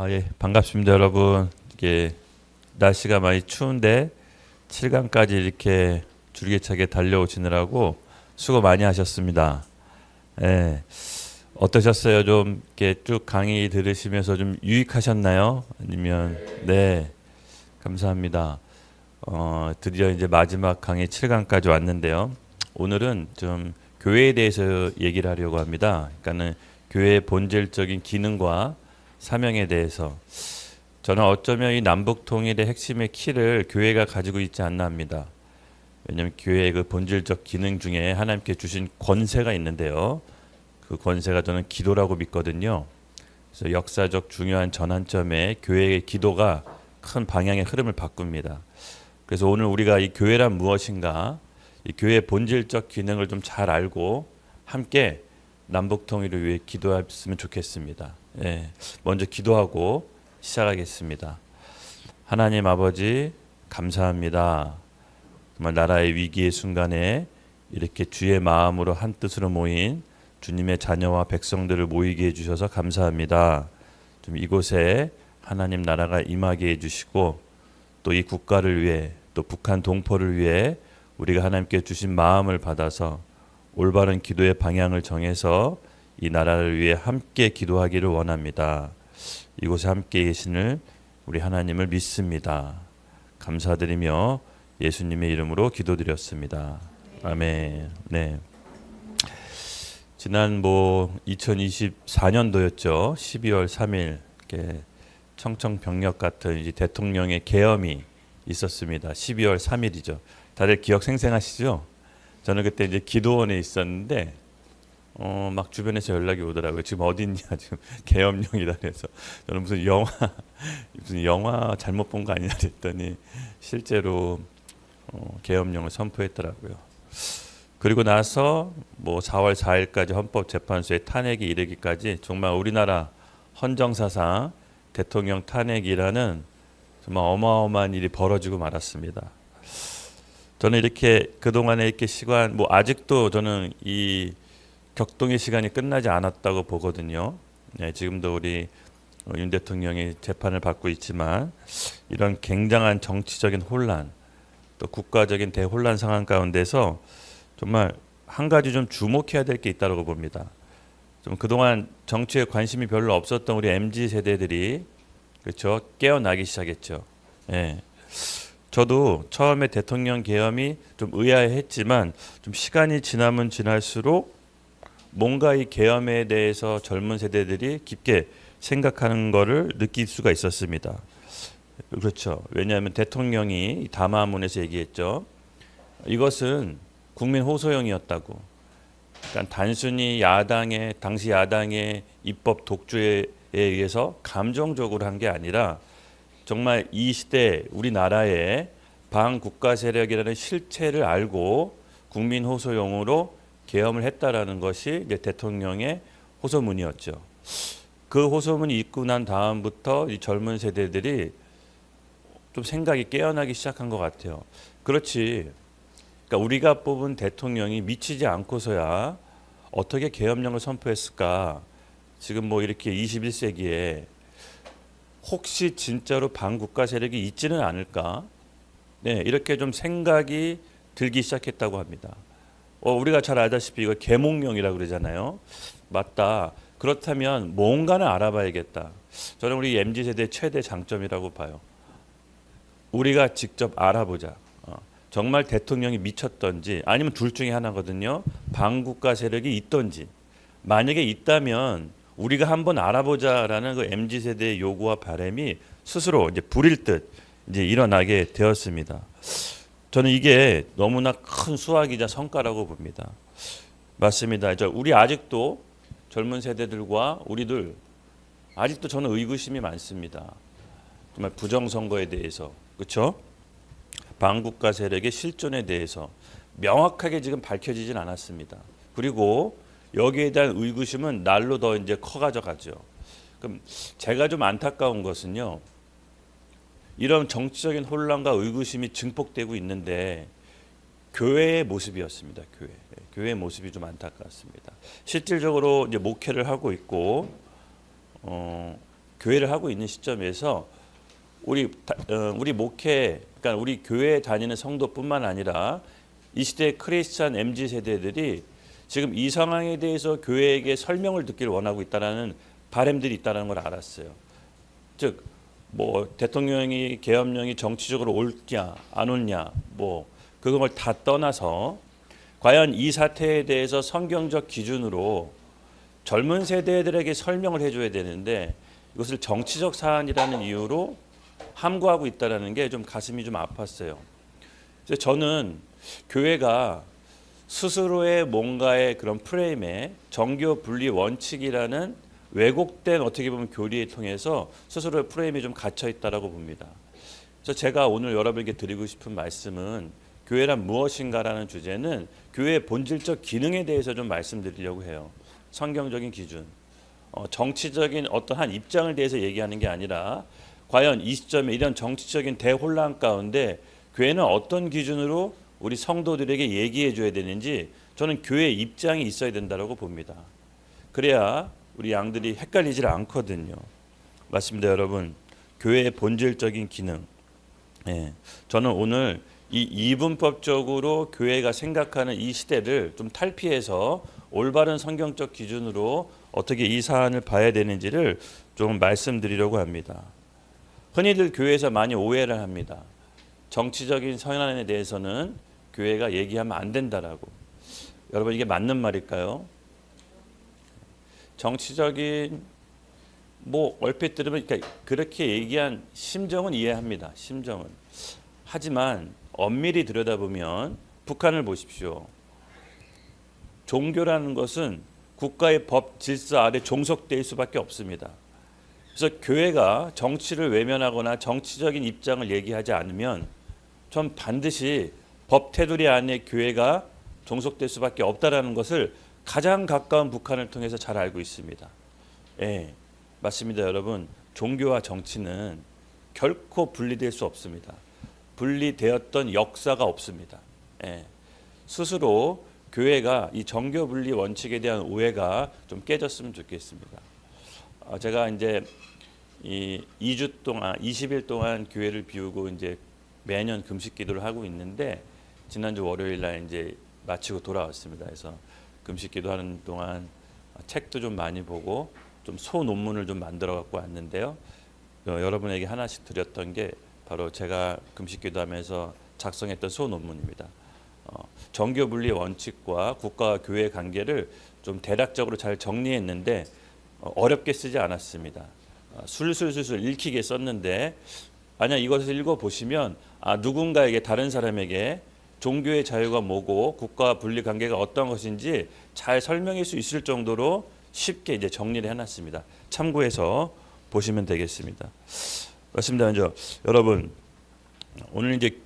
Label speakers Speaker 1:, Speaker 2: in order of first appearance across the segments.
Speaker 1: 예, 반갑습니다, 여러분. 이게 날씨가 많이 추운데 7강까지 이렇게 줄기차게 달려오시느라고 수고 많이 하셨습니다. 예, 어떠셨어요? 좀 이렇게 쭉 강의 들으시면서 좀 유익하셨나요? 아니면 네, 감사합니다. 드디어 이제 마지막 강의 7강까지 왔는데요. 오늘은 좀 교회에 대해서 얘기를 하려고 합니다. 그러니까는 교회의 본질적인 기능과 사명에 대해서 저는 어쩌면 이 남북 통일의 핵심의 키를 교회가 가지고 있지 않나 합니다. 왜냐하면 교회의 그 본질적 기능 중에 하나님께 주신 권세가 있는데요. 그 권세가 저는 기도라고 믿거든요. 그래서 역사적 중요한 전환점에 교회의 기도가 큰 방향의 흐름을 바꿉니다. 그래서 오늘 우리가 이 교회란 무엇인가, 이 교회의 본질적 기능을 좀 잘 알고 함께 남북 통일을 위해 기도했으면 좋겠습니다. 예, 먼저 기도하고 시작하겠습니다. 하나님 아버지 감사합니다. 정말 나라의 위기의 순간에 이렇게 주의 마음으로 한 뜻으로 모인 주님의 자녀와 백성들을 모이게 해주셔서 감사합니다. 좀 이곳에 하나님 나라가 임하게 해주시고 또 이 국가를 위해 또 북한 동포를 위해 우리가 하나님께 주신 마음을 받아서 올바른 기도의 방향을 정해서 이 나라를 위해 함께 기도하기를 원합니다. 이곳에 함께 계시는 우리 하나님을 믿습니다. 감사드리며 예수님의 이름으로 기도드렸습니다. 아멘. 네. 지난 2024년도였죠. 12월 3일 이렇게 청청병력 같은 이제 대통령의 계엄이 있었습니다. 12월 3일이죠. 다들 기억 생생하시죠? 저는 그때 이제 기도원에 있었는데 막 주변에서 연락이 오더라고요. 지금 어디 있냐, 지금 계엄령이다 그래서 저는 무슨 영화 잘못 본 거 아니냐 그랬더니 실제로 계엄령을 선포했더라고요. 그리고 나서 4월 4일까지 헌법재판소의 탄핵이 이르기까지 정말 우리나라 헌정사상 대통령 탄핵이라는 정말 어마어마한 일이 벌어지고 말았습니다. 저는 이렇게 그동안에 이렇게 시간 아직도 저는 이 격동의 시간이 끝나지 않았다고 보거든요. 네, 지금도 우리 윤 대통령이 재판을 받고 있지만 이런 굉장한 정치적인 혼란 또 국가적인 대혼란 상황 가운데서 정말 한 가지 좀 주목해야 될 게 있다고 봅니다. 좀 그동안 정치에 관심이 별로 없었던 우리 MZ 세대들이 그렇죠 깨어나기 시작했죠. 예. 저도 처음에 대통령 계엄이 좀 의아해했지만 좀 시간이 지나면 지날수록 뭔가 이 계엄에 대해서 젊은 세대들이 깊게 생각하는 것을 느낄 수가 있었습니다. 그렇죠. 왜냐하면 대통령이 담화문에서 얘기했죠. 이것은 국민 호소형이었다고. 그러니까 단순히 당시 야당의 입법 독주에 의해서 감정적으로 한 게 아니라 정말 이 시대 우리나라의 반국가 세력이라는 실체를 알고 국민 호소용으로 계엄을 했다라는 것이 이제 대통령의 호소문이었죠. 그 호소문이 있고 난 다음부터 이 젊은 세대들이 좀 생각이 깨어나기 시작한 것 같아요. 그렇지. 그러니까 우리가 뽑은 대통령이 미치지 않고서야 어떻게 계엄령을 선포했을까? 지금 이렇게 21세기에 혹시 진짜로 반국가 세력이 있지는 않을까? 네, 이렇게 좀 생각이 들기 시작했다고 합니다. 우리가 잘 알다시피 이거 계몽령이라고 그러잖아요. 맞다. 그렇다면 뭔가는 알아봐야겠다. 저는 우리 MZ세대의 최대 장점이라고 봐요. 우리가 직접 알아보자. 정말 대통령이 미쳤던지 아니면 둘 중에 하나거든요. 반국가 세력이 있던지. 만약에 있다면 우리가 한번 알아보자라는 그 MZ세대의 요구와 바람이 스스로 이제 불일 듯 이제 일어나게 되었습니다. 저는 이게 너무나 큰 수확이자 성과라고 봅니다. 맞습니다. 우리 아직도 젊은 세대들과 우리들 아직도 저는 의구심이 많습니다. 정말 부정선거에 대해서 그렇죠? 반국가 세력의 실존에 대해서 명확하게 지금 밝혀지진 않았습니다. 그리고 여기에 대한 의구심은 날로 더 이제 커가져 가죠. 그럼 제가 좀 안타까운 것은요. 이런 정치적인 혼란과 의구심이 증폭되고 있는데 교회의 모습이었습니다. 교회의 모습이 좀 안타깝습니다. 실질적으로 이제 목회를 하고 있고 교회를 하고 있는 시점에서 우리 목회, 그러니까 우리 교회에 다니는 성도뿐만 아니라 이 시대 크리스찬 MZ 세대들이 지금 이 상황에 대해서 교회에게 설명을 듣기를 원하고 있다라는 바람들이 있다는 걸 알았어요. 즉, 뭐 대통령이 계엄령이 정치적으로 옳냐 안 옳냐 뭐 그걸 다 떠나서 과연 이 사태에 대해서 성경적 기준으로 젊은 세대들에게 설명을 해줘야 되는데 이것을 정치적 사안이라는 이유로 함구하고 있다는 게 좀 가슴이 좀 아팠어요. 그래서 저는 교회가 스스로의 뭔가의 그런 프레임에 정교 분리 원칙이라는 왜곡된 어떻게 보면 교리에 통해서 스스로의 프레임이 좀 갇혀 있다라고 봅니다. 그래서 제가 오늘 여러분에게 드리고 싶은 말씀은 교회란 무엇인가라는 주제는 교회의 본질적 기능에 대해서 좀 말씀드리려고 해요. 성경적인 기준, 정치적인 어떤 한 입장을 대해서 얘기하는 게 아니라 과연 이 시점에 이런 정치적인 대혼란 가운데 교회는 어떤 기준으로 우리 성도들에게 얘기해 줘야 되는지 저는 교회의 입장이 있어야 된다고 봅니다. 그래야 우리 양들이 헷갈리질 않거든요. 맞습니다, 여러분. 교회의 본질적인 기능. 저는 오늘 이 이분법적으로 교회가 생각하는 이 시대를 좀 탈피해서 올바른 성경적 기준으로 어떻게 이 사안을 봐야 되는지를 좀 말씀드리려고 합니다. 흔히들 교회에서 많이 오해를 합니다. 정치적인 선언에 대해서는 교회가 얘기하면 안 된다라고. 여러분 이게 맞는 말일까요? 정치적인 뭐 얼핏 들으면 그렇게 얘기한 심정은 이해합니다. 심정은. 하지만 엄밀히 들여다보면 북한을 보십시오. 종교라는 것은 국가의 법 질서 아래 종속될 수밖에 없습니다. 그래서 교회가 정치를 외면하거나 정치적인 입장을 얘기하지 않으면 전 반드시 법 테두리 안에 교회가 종속될 수밖에 없다라는 것을 가장 가까운 북한을 통해서 잘 알고 있습니다. 맞습니다, 여러분. 종교와 정치는 결코 분리될 수 없습니다. 분리되었던 역사가 없습니다. 스스로 교회가 이 정교 분리 원칙에 대한 오해가 좀 깨졌으면 좋겠습니다. 제가 이제 이 2주 동안 20일 동안 교회를 비우고 이제 매년 금식 기도를 하고 있는데 지난주 월요일 날 이제 마치고 돌아왔습니다. 그래서 금식 기도하는 동안 책도 좀 많이 보고 좀 소논문을 좀 만들어 갖고 왔는데요. 여러분에게 하나씩 드렸던 게 바로 제가 금식 기도하면서 작성했던 소논문입니다. 정교 분리 원칙과 국가와 교회의 관계를 좀 대략적으로 잘 정리했는데 어렵게 쓰지 않았습니다. 술술술술 읽히게 썼는데 만약 이것을 읽어보시면 누군가에게 다른 사람에게 종교의 자유가 뭐고 국가와 분리 관계가 어떤 것인지 잘 설명할 수 있을 정도로 쉽게 이제 정리를 해놨습니다. 참고해서 보시면 되겠습니다. 맞습니다. 여러분 오늘 이제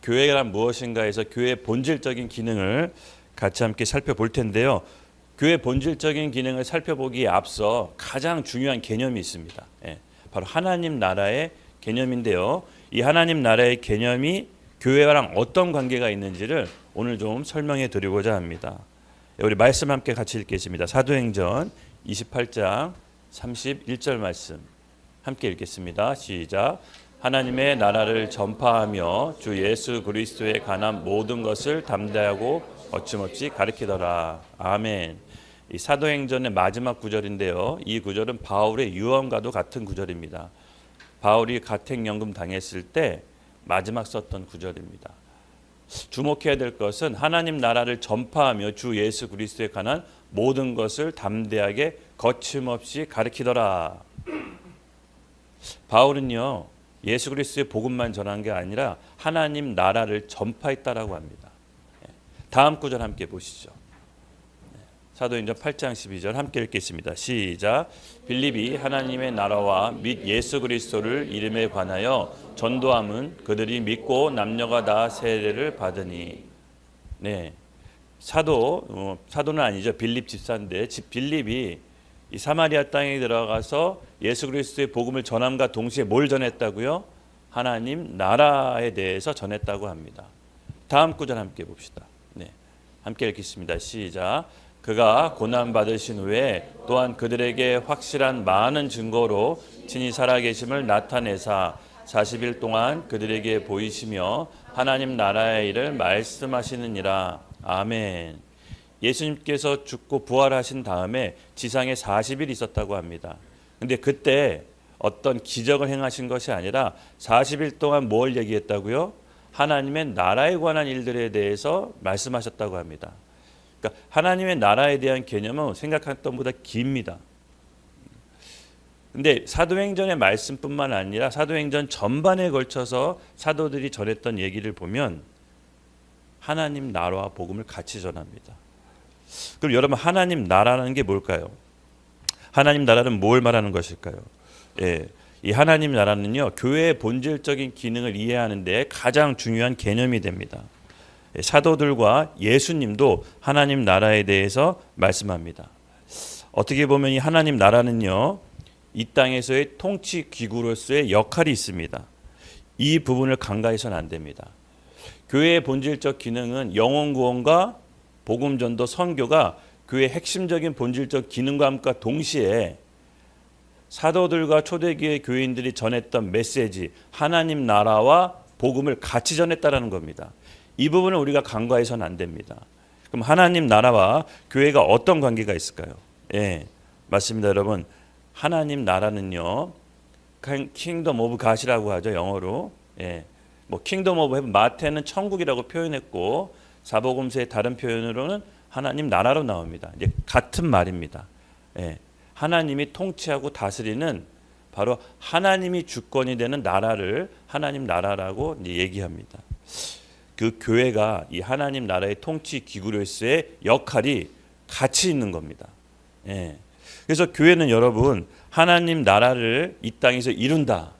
Speaker 1: 교회란 무엇인가에서 교회의 본질적인 기능을 같이 함께 살펴볼 텐데요. 교회의 본질적인 기능을 살펴보기에 앞서 가장 중요한 개념이 있습니다. 바로 하나님 나라의 개념인데요. 이 하나님 나라의 개념이 교회랑 어떤 관계가 있는지를 오늘 좀 설명해 드리고자 합니다. 우리 말씀 함께 같이 읽겠습니다. 사도행전 28장 31절 말씀 함께 읽겠습니다. 시작. 하나님의 나라를 전파하며 주 예수 그리스도에 관한 모든 것을 담대하고 거침없이 가르치더라. 아멘. 이 사도행전의 마지막 구절인데요. 이 구절은 바울의 유언과도 같은 구절입니다. 바울이 가택연금 당했을 때 마지막 썼던 구절입니다. 주목해야 될 것은 하나님 나라를 전파하며 주 예수 그리스도에 관한 모든 것을 담대하게 거침없이 가르치더라. 바울은요 예수 그리스도의 복음만 전한 게 아니라 하나님 나라를 전파했다라고 합니다. 다음 구절 함께 보시죠. 사도행전 8장 12절 함께 읽겠습니다. 시작. 빌립이 하나님의 나라와 및 예수 그리스도를 이름에 관하여 전도함은 그들이 믿고 남녀가 다 세례를 받으니. 사도는 아니죠. 빌립 집사인데 빌립이 이 사마리아 땅에 들어가서 예수 그리스도의 복음을 전함과 동시에 뭘 전했다고요? 하나님 나라에 대해서 전했다고 합니다. 다음 구절 함께 봅시다. 함께 읽겠습니다. 시작. 그가 고난 받으신 후에 또한 그들에게 확실한 많은 증거로 친히 살아계심을 나타내사 40일 동안 그들에게 보이시며 하나님 나라의 일을 말씀하시느니라. 아멘. 예수님께서 죽고 부활하신 다음에 지상에 40일 있었다고 합니다. 근데 그때 어떤 기적을 행하신 것이 아니라 40일 동안 뭘 얘기했다고요? 하나님의 나라에 관한 일들에 대해서 말씀하셨다고 합니다. 그러니까 하나님의 나라에 대한 개념은 생각했던 것보다 깁니다. 근데 사도행전의 말씀뿐만 아니라 사도행전 전반에 걸쳐서 사도들이 전했던 얘기를 보면 하나님 나라와 복음을 같이 전합니다. 그럼 여러분, 하나님 나라라는 게 뭘까요? 하나님 나라는 뭘 말하는 것일까요? 이 하나님 나라는요, 교회의 본질적인 기능을 이해하는 데 가장 중요한 개념이 됩니다. 사도들과 예수님도 하나님 나라에 대해서 말씀합니다. 어떻게 보면 이 하나님 나라는요, 이 땅에서의 통치 기구로서의 역할이 있습니다. 이 부분을 간과해서는 안 됩니다. 교회의 본질적 기능은 영혼 구원과 복음 전도 선교가 교회의 핵심적인 본질적 기능과 함께 동시에 사도들과 초대기의 교인들이 전했던 메시지, 하나님 나라와 복음을 같이 전했다라는 겁니다. 이 부분을 우리가 간과해서는 안 됩니다. 그럼 하나님 나라와 교회가 어떤 관계가 있을까요? 맞습니다, 여러분. 하나님 나라는요, 킹덤 오브 갓이라고 하죠, 영어로. 뭐 킹덤 오브 헤븐, 마태는 천국이라고 표현했고 사복음서의 다른 표현으로는 하나님 나라로 나옵니다. 이제 같은 말입니다. 하나님이 통치하고 다스리는 바로 하나님이 주권이 되는 나라를 하나님 나라라고 이제 얘기합니다. 그 교회가 이 하나님 나라의 통치 기구로서의 역할이 같이 있는 겁니다. 그래서 교회는 여러분, 하나님 나라를 이 땅에서 이룬다.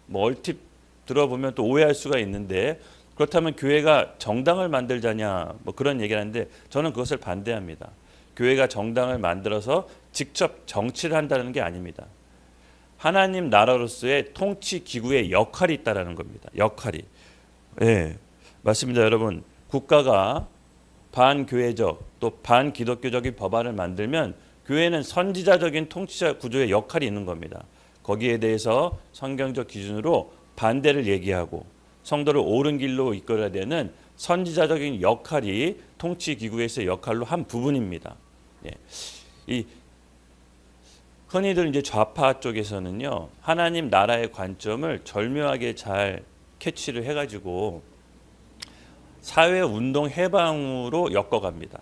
Speaker 1: 뭐 얼핏 들어보면 또 오해할 수가 있는데, 그렇다면 교회가 정당을 만들자냐, 뭐 그런 얘기를 하는데 저는 그것을 반대합니다. 교회가 정당을 만들어서 직접 정치를 한다는 게 아닙니다. 하나님 나라로서의 통치 기구의 역할이 있다라는 겁니다. 역할이. 맞습니다, 여러분. 국가가 반교회적 또 반기독교적인 법안을 만들면 교회는 선지자적인 통치자 구조의 역할이 있는 겁니다. 거기에 대해서 성경적 기준으로 반대를 얘기하고 성도를 옳은 길로 이끌어야 되는 선지자적인 역할이 통치 기구에서의 역할로 한 부분입니다. 이 흔히들 이제 좌파 쪽에서는요, 하나님 나라의 관점을 절묘하게 잘 캐치를 해가지고 사회 운동 해방으로 엮어갑니다.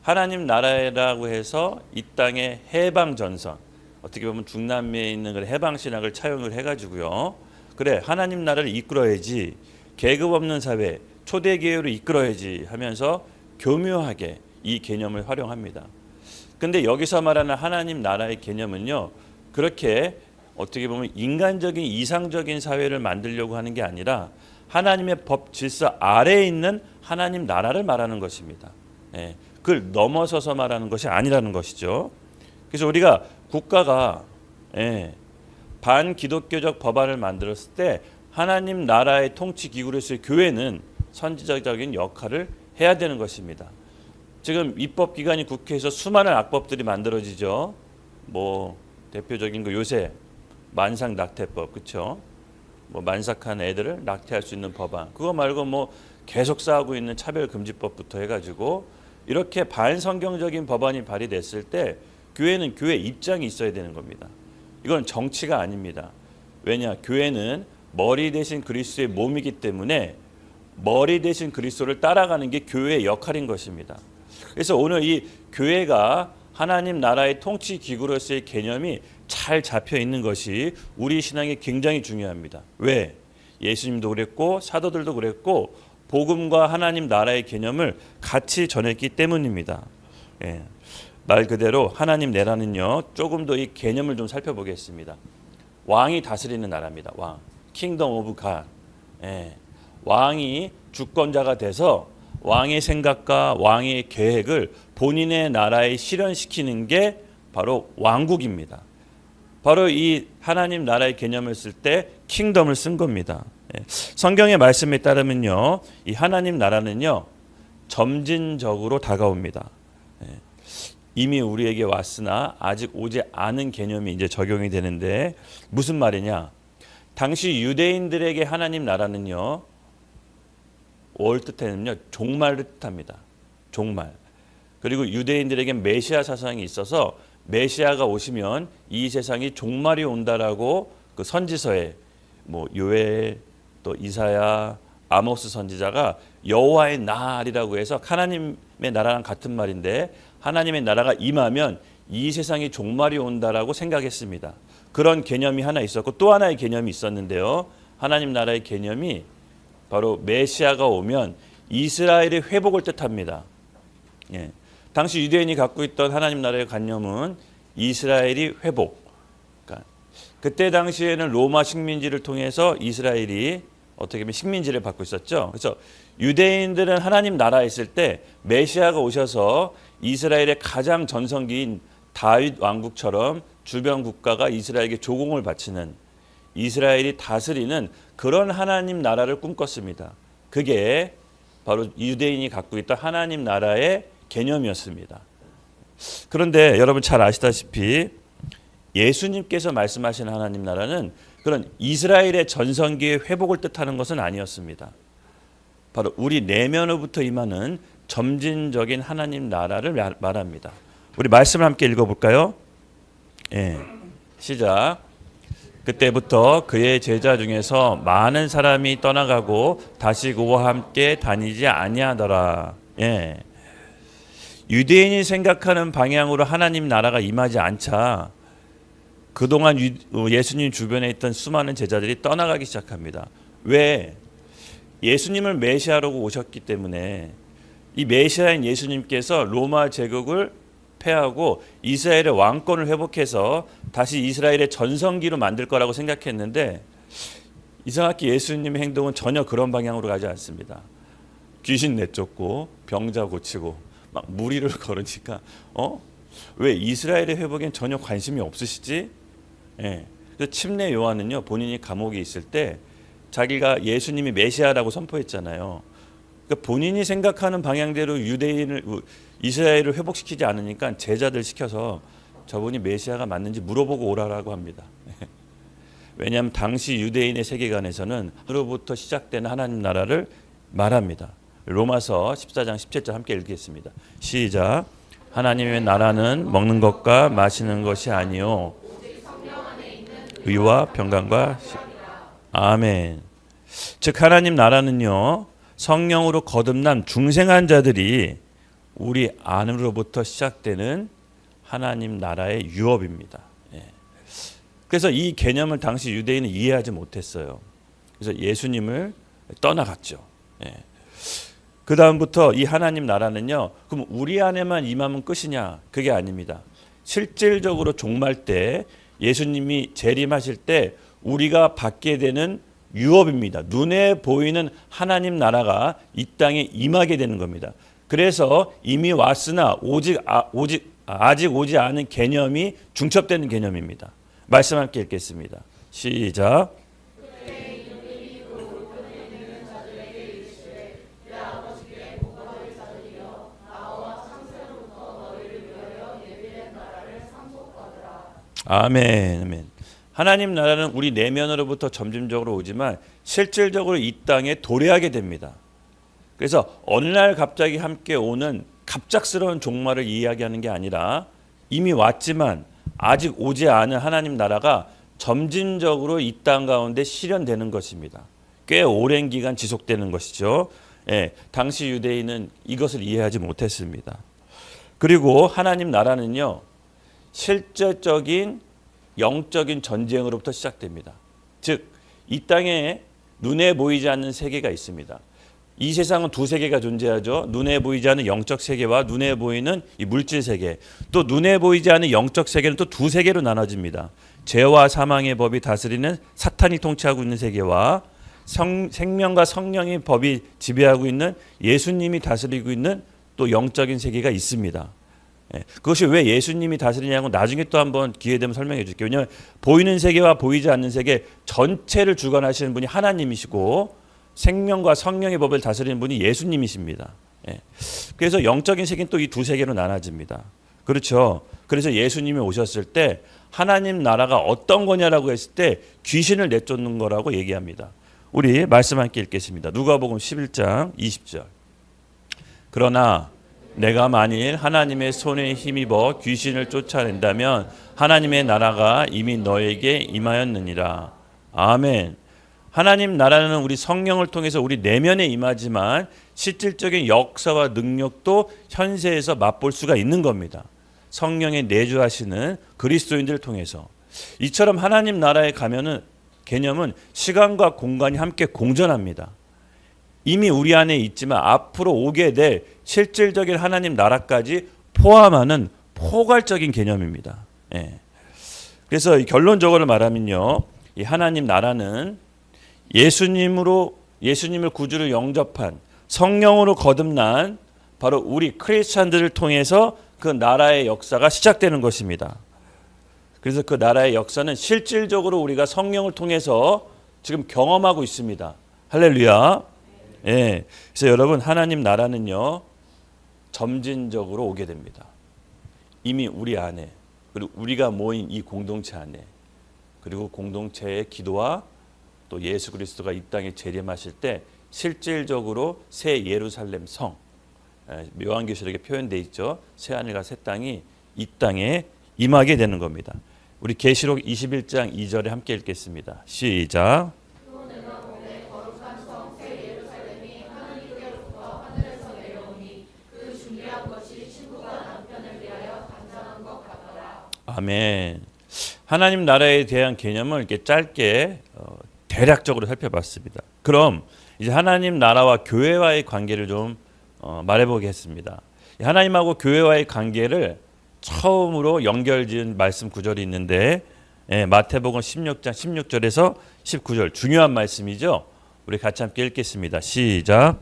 Speaker 1: 하나님 나라라고 해서 이 땅의 해방 전선, 어떻게 보면 중남미에 있는 그 해방 신학을 차용을 해가지고요, 그래 하나님 나라를 이끌어야지, 계급 없는 사회, 초대 교회로 이끌어야지 하면서 교묘하게 이 개념을 활용합니다. 근데 여기서 말하는 하나님 나라의 개념은요, 그렇게 어떻게 보면 인간적인 이상적인 사회를 만들려고 하는 게 아니라 하나님의 법 질서 아래에 있는 하나님 나라를 말하는 것입니다. 그걸 넘어서서 말하는 것이 아니라는 것이죠. 그래서 우리가 국가가 반기독교적 법안을 만들었을 때 하나님 나라의 통치 기구로서의 교회는 선지자적인 역할을 해야 되는 것입니다. 지금 입법기관이 국회에서 수많은 악법들이 만들어지죠. 뭐 대표적인 거 요새 만삭 낙태법, 그렇죠? 뭐 만삭한 애들을 낙태할 수 있는 법안, 그거 말고 뭐 계속 싸우고 있는 차별금지법부터 해가지고 이렇게 반성경적인 법안이 발의됐을 때 교회는 교회 입장이 있어야 되는 겁니다. 이건 정치가 아닙니다. 왜냐? 교회는 머리 대신 그리스도의 몸이기 때문에 머리 대신 그리스도를 따라가는 게 교회의 역할인 것입니다. 그래서 오늘 이 교회가 하나님 나라의 통치 기구로서의 개념이 잘 잡혀 있는 것이 우리 신앙에 굉장히 중요합니다. 왜? 예수님도 그랬고 사도들도 그랬고 복음과 하나님 나라의 개념을 같이 전했기 때문입니다. 말 그대로 하나님 나라는요, 조금 더 이 개념을 좀 살펴보겠습니다. 왕이 다스리는 나라입니다. 왕, 킹덤 오브 갓. 왕이 주권자가 돼서 왕의 생각과 왕의 계획을 본인의 나라에 실현시키는 게 바로 왕국입니다. 바로 이 하나님 나라의 개념을 쓸 때 킹덤을 쓴 겁니다. 성경의 말씀에 따르면요, 이 하나님 나라는요 점진적으로 다가옵니다. 이미 우리에게 왔으나 아직 오지 않은 개념이 이제 적용이 되는데 무슨 말이냐? 당시 유대인들에게 하나님 나라는요, 올 뜻에는요 종말을 뜻합니다. 종말. 그리고 유대인들에게 메시아 사상이 있어서 메시아가 오시면 이 세상이 종말이 온다라고 그 선지서에 뭐 요엘 또 이사야 아모스 선지자가 여호와의 날이라고 해서 하나님의 나라랑 같은 말인데 하나님의 나라가 임하면 이 세상이 종말이 온다라고 생각했습니다. 그런 개념이 하나 있었고 또 하나의 개념이 있었는데요. 하나님 나라의 개념이 바로 메시아가 오면 이스라엘의 회복을 뜻합니다. 예. 당시 유대인이 갖고 있던 하나님 나라의 관념은 이스라엘이 회복. 그러니까 그때 당시에는 로마 식민지를 통해서 이스라엘이 어떻게 보면 식민지를 받고 있었죠. 그래서 유대인들은 하나님 나라에 있을 때 메시아가 오셔서 이스라엘의 가장 전성기인 다윗 왕국처럼 주변 국가가 이스라엘에게 조공을 바치는 이스라엘이 다스리는 그런 하나님 나라를 꿈꿨습니다. 그게 바로 유대인이 갖고 있던 하나님 나라의 개념이었습니다. 그런데 여러분 잘 아시다시피 예수님께서 말씀하시는 하나님 나라는 그런 이스라엘의 전성기의 회복을 뜻하는 것은 아니었습니다. 바로 우리 내면으로부터 임하는 점진적인 하나님 나라를 말합니다. 우리 말씀을 함께 읽어볼까요? 예, 시작. 그때부터 그의 제자 중에서 많은 사람이 떠나가고 다시 그와 함께 다니지 아니하더라. 예. 유대인이 생각하는 방향으로 하나님 나라가 임하지 않자 그동안 예수님 주변에 있던 수많은 제자들이 떠나가기 시작합니다. 왜? 예수님을 메시아로 오셨기 때문에 이 메시아인 예수님께서 로마 제국을 패하고 이스라엘의 왕권을 회복해서 다시 이스라엘의 전성기로 만들 거라고 생각했는데 이상하게 예수님의 행동은 전혀 그런 방향으로 가지 않습니다. 귀신 내쫓고 병자 고치고 막 무리를 걸으니까 왜 이스라엘의 회복엔 전혀 관심이 없으시지? 예. 그래서 침례 요한은요 본인이 감옥에 있을 때 자기가 예수님이 메시아라고 선포했잖아요. 그러니까 본인이 생각하는 방향대로 이스라엘을 회복시키지 않으니까 제자들 시켜서 저분이 메시아가 맞는지 물어보고 오라라고 합니다. 왜냐하면 당시 유대인의 세계관에서는 그로부터 시작된 하나님 나라를 말합니다. 로마서 14장 17절 함께 읽겠습니다. 시작. 하나님의 나라는 먹는 것과 마시는 것이 아니요 의와 평강과 아멘. 즉 하나님 나라는요 성령으로 거듭난 중생한 자들이 우리 안으로부터 시작되는 하나님 나라의 유업입니다. 예. 그래서 이 개념을 당시 유대인은 이해하지 못했어요. 그래서 예수님을 떠나갔죠. 예. 그 다음부터 이 하나님 나라는요 그럼 우리 안에만 임하면 끝이냐? 그게 아닙니다. 실질적으로 종말 때 예수님이 재림하실 때 우리가 받게 되는 유업입니다. 눈에 보이는 하나님 나라가 이 땅에 임하게 되는 겁니다. 그래서 이미 왔으나 아직 오지 않은 개념이 중첩되는 개념입니다. 말씀 함께 읽겠습니다. 시작. 아멘. 아멘. 하나님 나라는 우리 내면으로부터 점진적으로 오지만 실질적으로 이 땅에 도래하게 됩니다. 그래서 어느 날 갑자기 함께 오는 갑작스러운 종말을 이야기하는 게 아니라 이미 왔지만 아직 오지 않은 하나님 나라가 점진적으로 이 땅 가운데 실현되는 것입니다. 꽤 오랜 기간 지속되는 것이죠. 예, 당시 유대인은 이것을 이해하지 못했습니다. 그리고 하나님 나라는요. 실제적인 영적인 전쟁으로부터 시작됩니다. 즉, 이 땅에 눈에 보이지 않는 세계가 있습니다. 이 세상은 두 세계가 존재하죠. 눈에 보이지 않는 영적 세계와 눈에 보이는 이 물질 세계. 또 눈에 보이지 않는 영적 세계는 또 두 세계로 나눠집니다. 죄와 사망의 법이 다스리는 사탄이 통치하고 있는 세계와 생명과 성령의 법이 지배하고 있는 예수님이 다스리고 있는 또 영적인 세계가 있습니다. 그것이 왜 예수님이 다스리냐고 나중에 또 한번 기회 되면 설명해 줄게요. 왜냐하면 보이는 세계와 보이지 않는 세계 전체를 주관하시는 분이 하나님이시고 생명과 성령의 법을 다스리는 분이 예수님이십니다. 예. 그래서 영적인 세계는 또 이 두 세계로 나눠집니다. 그렇죠. 그래서 예수님이 오셨을 때 하나님 나라가 어떤 거냐라고 했을 때 귀신을 내쫓는 거라고 얘기합니다. 우리 말씀 함께 읽겠습니다. 누가복음 11장 20절. 그러나 내가 만일 하나님의 손에 힘입어 귀신을 쫓아낸다면 하나님의 나라가 이미 너에게 임하였느니라. 아멘. 하나님 나라는 우리 성령을 통해서 우리 내면에 임하지만 실질적인 역사와 능력도 현세에서 맛볼 수가 있는 겁니다. 성령의 내주하시는 그리스도인들을 통해서. 이처럼 하나님 나라에 가면은 개념은 시간과 공간이 함께 공존합니다. 이미 우리 안에 있지만 앞으로 오게 될 실질적인 하나님 나라까지 포함하는 포괄적인 개념입니다. 예. 그래서 결론적으로 말하면요, 이 하나님 나라는 예수님을 구주로 영접한 성령으로 거듭난 바로 우리 크리스찬들을 통해서 그 나라의 역사가 시작되는 것입니다. 그래서 그 나라의 역사는 실질적으로 우리가 성령을 통해서 지금 경험하고 있습니다. 할렐루야. 예. 그래서 여러분, 하나님 나라는요, 점진적으로 오게 됩니다. 이미 우리 안에, 그리고 우리가 모인 이 공동체 안에, 그리고 공동체의 기도와 또 예수 그리스도가 이 땅에 재림하실 때 실질적으로 새 예루살렘 성, 요한계시록에 표현되어 있죠. 새 하늘과 새 땅이 이 땅에 임하게 되는 겁니다. 우리 계시록 21장 2절에 함께 읽겠습니다. 시작. 아멘. 하나님 나라에 대한 개념을 이렇게 짧게 대략적으로 살펴봤습니다. 그럼 이제 하나님 나라와 교회와의 관계를 좀 말해보겠습니다. 하나님하고 교회와의 관계를 처음으로 연결지은 말씀 구절이 있는데, 마태복음 16장 16절에서 19절, 중요한 말씀이죠. 우리 같이 함께 읽겠습니다. 시작.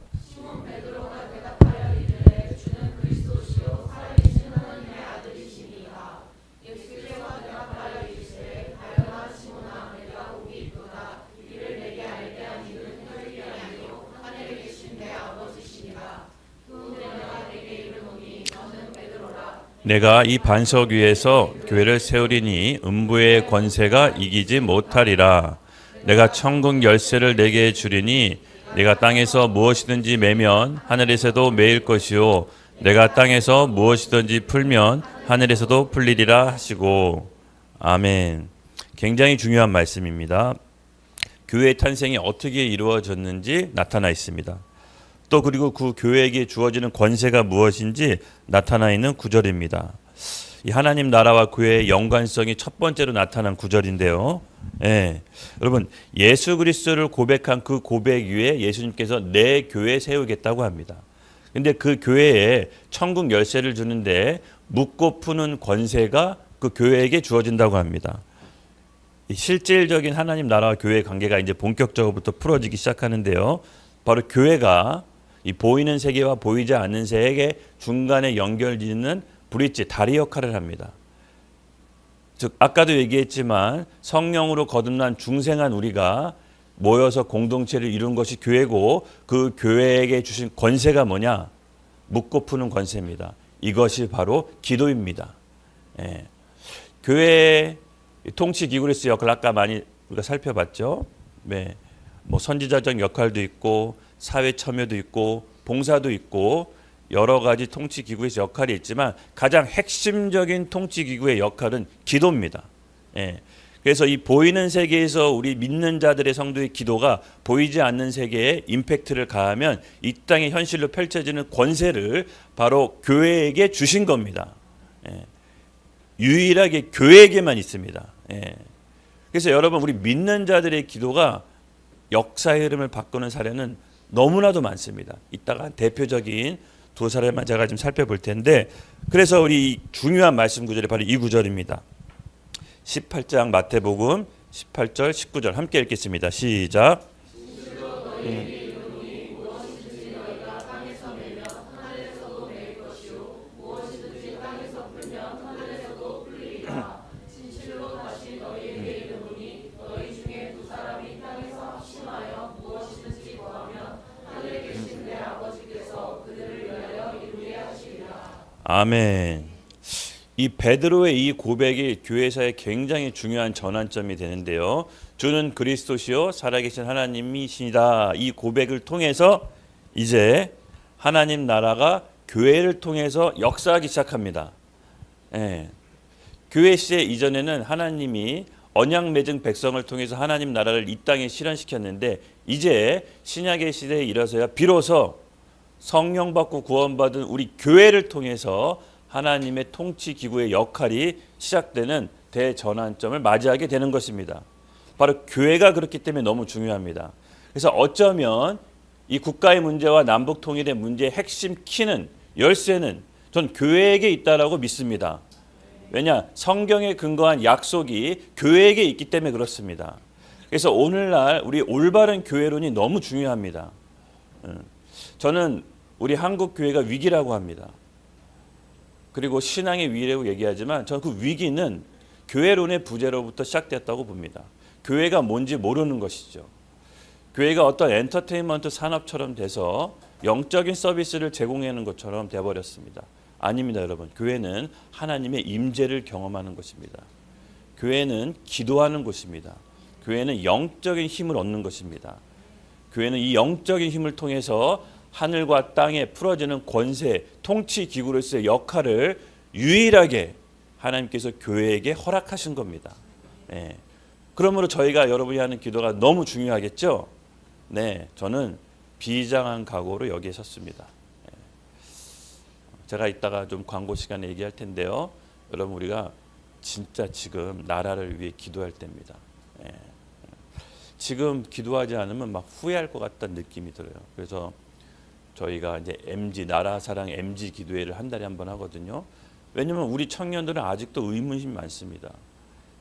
Speaker 1: 내가 이 반석 위에서 교회를 세우리니 음부의 권세가 이기지 못하리라. 내가 천국 열쇠를 내게 주리니 내가 땅에서 무엇이든지 매면 하늘에서도 매일 것이요 내가 땅에서 무엇이든지 풀면 하늘에서도 풀리리라 하시고. 아멘. 굉장히 중요한 말씀입니다. 교회의 탄생이 어떻게 이루어졌는지 나타나 있습니다. 또 그리고 그 교회에게 주어지는 권세가 무엇인지 나타나 있는 구절입니다. 이 하나님 나라와 교회의 연관성이 첫 번째로 나타난 구절인데요. 여러분, 예수 그리스도를 고백한 그 고백 위에 예수님께서 내 교회 세우겠다고 합니다. 근데 그 교회에 천국 열쇠를 주는데 묻고 푸는 권세가 그 교회에게 주어진다고 합니다. 실질적인 하나님 나라와 교회의 관계가 이제 본격적으로부터 풀어지기 시작하는데요. 바로 교회가 이 보이는 세계와 보이지 않는 세계 중간에 연결짓는 브릿지, 다리 역할을 합니다. 즉 아까도 얘기했지만 성령으로 거듭난 중생한 우리가 모여서 공동체를 이룬 것이 교회고, 그 교회에게 주신 권세가 뭐냐? 묻고 푸는 권세입니다. 이것이 바로 기도입니다. 교회의 통치 기구리스 역할 아까 많이 우리가 살펴봤죠. 뭐 선지자적 역할도 있고 사회 참여도 있고 봉사도 있고 여러 가지 통치 기구의 역할이 있지만 가장 핵심적인 통치 기구의 역할은 기도입니다. 그래서 이 보이는 세계에서 우리 믿는 자들의 성도의 기도가 보이지 않는 세계에 임팩트를 가하면 이 땅의 현실로 펼쳐지는 권세를 바로 교회에게 주신 겁니다. 유일하게 교회에게만 있습니다. 그래서 여러분, 우리 믿는 자들의 기도가 역사의 흐름을 바꾸는 사례는 너무나도 많습니다. 이따가 대표적인 두 사례만 제가 좀 살펴볼 텐데, 그래서 우리 중요한 말씀 구절이 바로 이 구절입니다. 18장 마태복음 18절 19절 함께 읽겠습니다. 시작. 아멘. 이 베드로의 이 고백이 교회사에 굉장히 중요한 전환점이 되는데요. 주는 그리스도시요 살아계신 하나님이시다. 이 고백을 통해서 이제 하나님 나라가 교회를 통해서 역사하기 시작합니다. 예. 교회 시대 이전에는 하나님이 언약 맺은 백성을 통해서 하나님 나라를 이 땅에 실현시켰는데 이제 신약의 시대에 이르러서야 비로소 성령 받고 구원받은 우리 교회를 통해서 하나님의 통치 기구의 역할이 시작되는 대전환점을 맞이하게 되는 것입니다. 바로 교회가 그렇기 때문에 너무 중요합니다. 그래서 어쩌면 이 국가의 문제와 남북 통일의 문제의 핵심 키는 열쇠는 전 교회에게 있다라고 믿습니다. 왜냐? 성경에 근거한 약속이 교회에게 있기 때문에 그렇습니다. 그래서 오늘날 우리 올바른 교회론이 너무 중요합니다. 저는 우리 한국 교회가 위기라고 합니다. 그리고 신앙의 위기라고 얘기하지만 저는 그 위기는 교회론의 부재로부터 시작됐다고 봅니다. 교회가 뭔지 모르는 것이죠. 교회가 어떤 엔터테인먼트 산업처럼 돼서 영적인 서비스를 제공하는 것처럼 돼버렸습니다. 아닙니다, 여러분. 교회는 하나님의 임재를 경험하는 것입니다. 교회는 기도하는 곳입니다. 교회는 영적인 힘을 얻는 것입니다. 교회는 이 영적인 힘을 통해서 하늘과 땅에 풀어지는 권세, 통치 기구로서의 역할을 유일하게 하나님께서 교회에게 허락하신 겁니다. 네. 그러므로 저희가 여러분이 하는 기도가 너무 중요하겠죠? 네, 저는 비장한 각오로 여기에 섰습니다. 네. 제가 이따가 좀 광고 시간에 얘기할 텐데요. 여러분 우리가 진짜 지금 나라를 위해 기도할 때입니다. 네. 지금 기도하지 않으면 막 후회할 것 같다는 느낌이 들어요. 그래서 저희가 이제 MG 나라 사랑 MG 기도회를 한 달에 한 번 하거든요. 왜냐하면 우리 청년들은 아직도 의문심이 많습니다.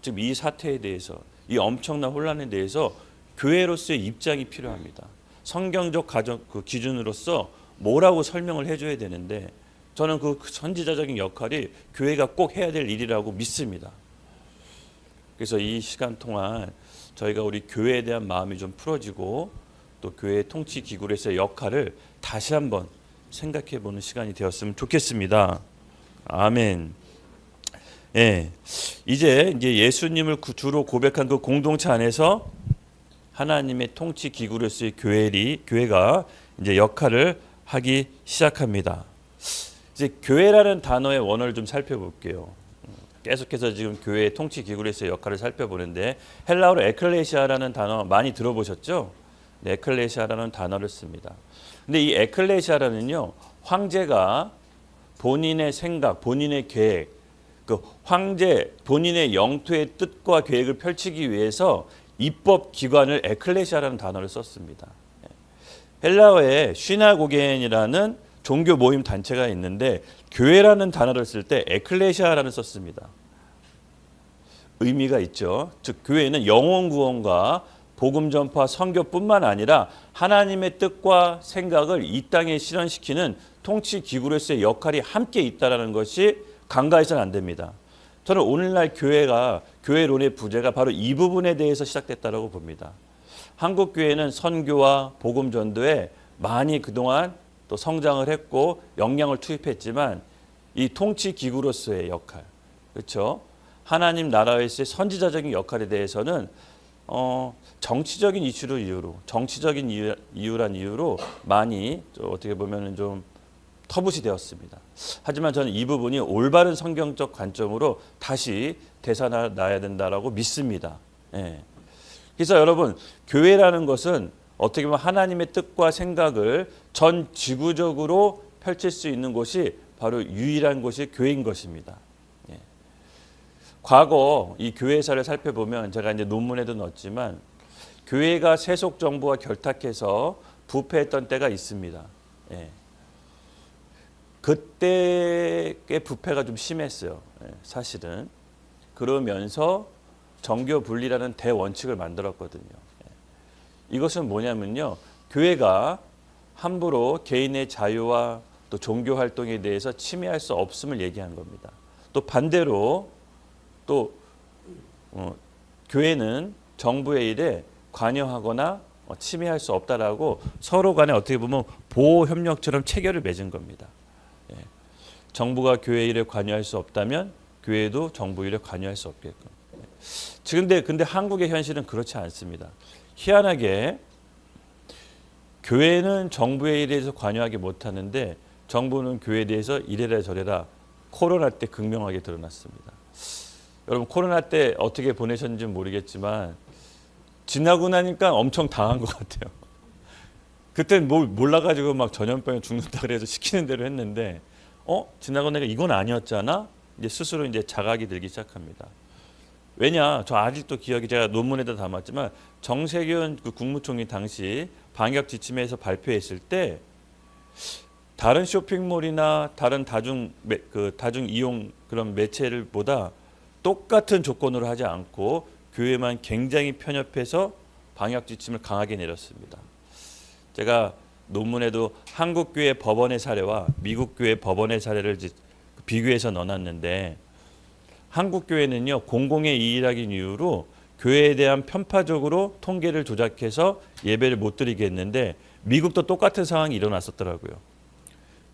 Speaker 1: 지금 이 사태에 대해서 이 엄청난 혼란에 대해서 교회로서의 입장이 필요합니다. 성경적 그 기준으로서 뭐라고 설명을 해줘야 되는데 저는 그 선지자적인 역할이 교회가 꼭 해야 될 일이라고 믿습니다. 그래서 이 시간 동안 저희가 우리 교회에 대한 마음이 좀 풀어지고 또 교회 통치 기구로서의 역할을 다시 한번 생각해 보는 시간이 되었으면 좋겠습니다. 아멘. 예, 이제 예수님을 주로 고백한 그 공동체 안에서 하나님의 통치 기구로서의 교회가 이제 역할을 하기 시작합니다. 이제 교회라는 단어의 원어를 좀 살펴볼게요. 계속해서 지금 교회의 통치 기구로서의 역할을 살펴보는데 헬라어로 에클레시아라는 단어 많이 들어보셨죠? 네, 에클레시아라는 단어를 씁니다. 근데 이 에클레시아라는요, 황제가 본인의 생각, 본인의 계획, 그 황제 본인의 영토의 뜻과 계획을 펼치기 위해서 입법 기관을 에클레시아라는 단어를 썼습니다. 헬라어에 시나고겐이라는 종교 모임 단체가 있는데 교회라는 단어를 쓸 때 에클레시아라는 썼습니다. 의미가 있죠. 즉 교회는 영혼 구원과 복음 전파 선교뿐만 아니라 하나님의 뜻과 생각을 이 땅에 실현시키는 통치 기구로서의 역할이 함께 있다라는 것이 간과해서는 안 됩니다. 저는 오늘날 교회론의 부재가 바로 이 부분에 대해서 시작됐다고 봅니다. 한국 교회는 선교와 복음 전도에 많이 그동안 또 성장을 했고 역량을 투입했지만 이 통치 기구로서의 역할, 그렇죠? 하나님 나라에서의 선지자적인 역할에 대해서는 정치적인 정치적인 이유로 많이 어떻게 보면은 좀 터부시 되었습니다. 하지만 저는 이 부분이 올바른 성경적 관점으로 다시 되살아나야 된다라고 믿습니다. 예. 그래서 여러분 교회라는 것은 어떻게 보면 하나님의 뜻과 생각을 전 지구적으로 펼칠 수 있는 곳이 바로 유일한 곳이 교회인 것입니다. 예. 과거 이 교회사를 살펴보면 제가 이제 논문에도 넣었지만 교회가 세속 정부와 결탁해서 부패했던 때가 있습니다. 예. 그때의 부패가 좀 심했어요. 예, 사실은. 그러면서 정교 분리라는 대원칙을 만들었거든요. 예. 이것은 뭐냐면요. 교회가 함부로 개인의 자유와 또 종교 활동에 대해서 침해할 수 없음을 얘기한 겁니다. 또 반대로 또 교회는 정부의 일에 관여하거나 침해할 수 없다라고 서로 간에 어떻게 보면 보호 협력처럼 체결을 맺은 겁니다. 예. 정부가 교회 일에 관여할 수 없다면 교회도 정부 일에 관여할 수 없게끔. 근데 한국의 현실은 그렇지 않습니다. 희한하게 교회는 정부의 일에 대해서 관여하지 못하는데 정부는 교회에 대해서 이래라 저래라 코로나 때 극명하게 드러났습니다. 여러분 코로나 때 어떻게 보내셨는지 모르겠지만 지나고 나니까 엄청 당한 것 같아요. 그땐 뭘 몰라가지고 막 전염병에 죽는다 그래서 시키는 대로 했는데 지나고 나니까 이건 아니었잖아. 이제 스스로 이제 자각이 들기 시작합니다. 왜냐? 저 아직도 기억이 제가 논문에다 담았지만 정세균 그 국무총리 당시 방역 지침에서 발표했을 때 다른 쇼핑몰이나 다른 다중 이용 그런 매체를보다 똑같은 조건으로 하지 않고 교회만 굉장히 편협해서 방역 지침을 강하게 내렸습니다. 제가 논문에도 한국 교회 법원의 사례와 미국 교회 법원의 사례를 비교해서 넣어놨는데 한국 교회는요 공공의 이익이라는 이유로 교회에 대한 편파적으로 통계를 조작해서 예배를 못 드리게 했는데 미국도 똑같은 상황이 일어났었더라고요.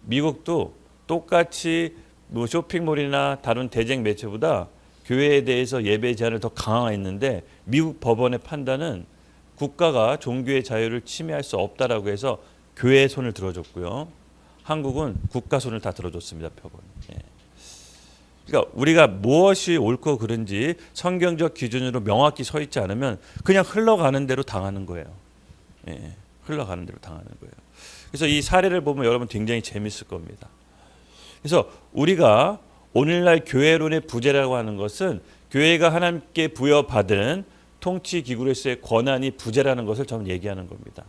Speaker 1: 미국도 똑같이 뭐 쇼핑몰이나 다른 대쟁 매체보다 교회에 대해서 예배 제한을 더 강화했는데 미국 법원의 판단은 국가가 종교의 자유를 침해할 수 없다라고 해서 교회의 손을 들어줬고요. 한국은 국가 손을 다 들어줬습니다. 법원. 그러니까 우리가 무엇이 옳고 그른지 성경적 기준으로 명확히 서 있지 않으면 그냥 흘러가는 대로 당하는 거예요. 흘러가는 대로 당하는 거예요. 그래서 이 사례를 보면 여러분 굉장히 재밌을 겁니다. 그래서 우리가 오늘날 교회론의 부재라고 하는 것은 교회가 하나님께 부여받은 통치 기구로서의 권한이 부재라는 것을 좀 얘기하는 겁니다.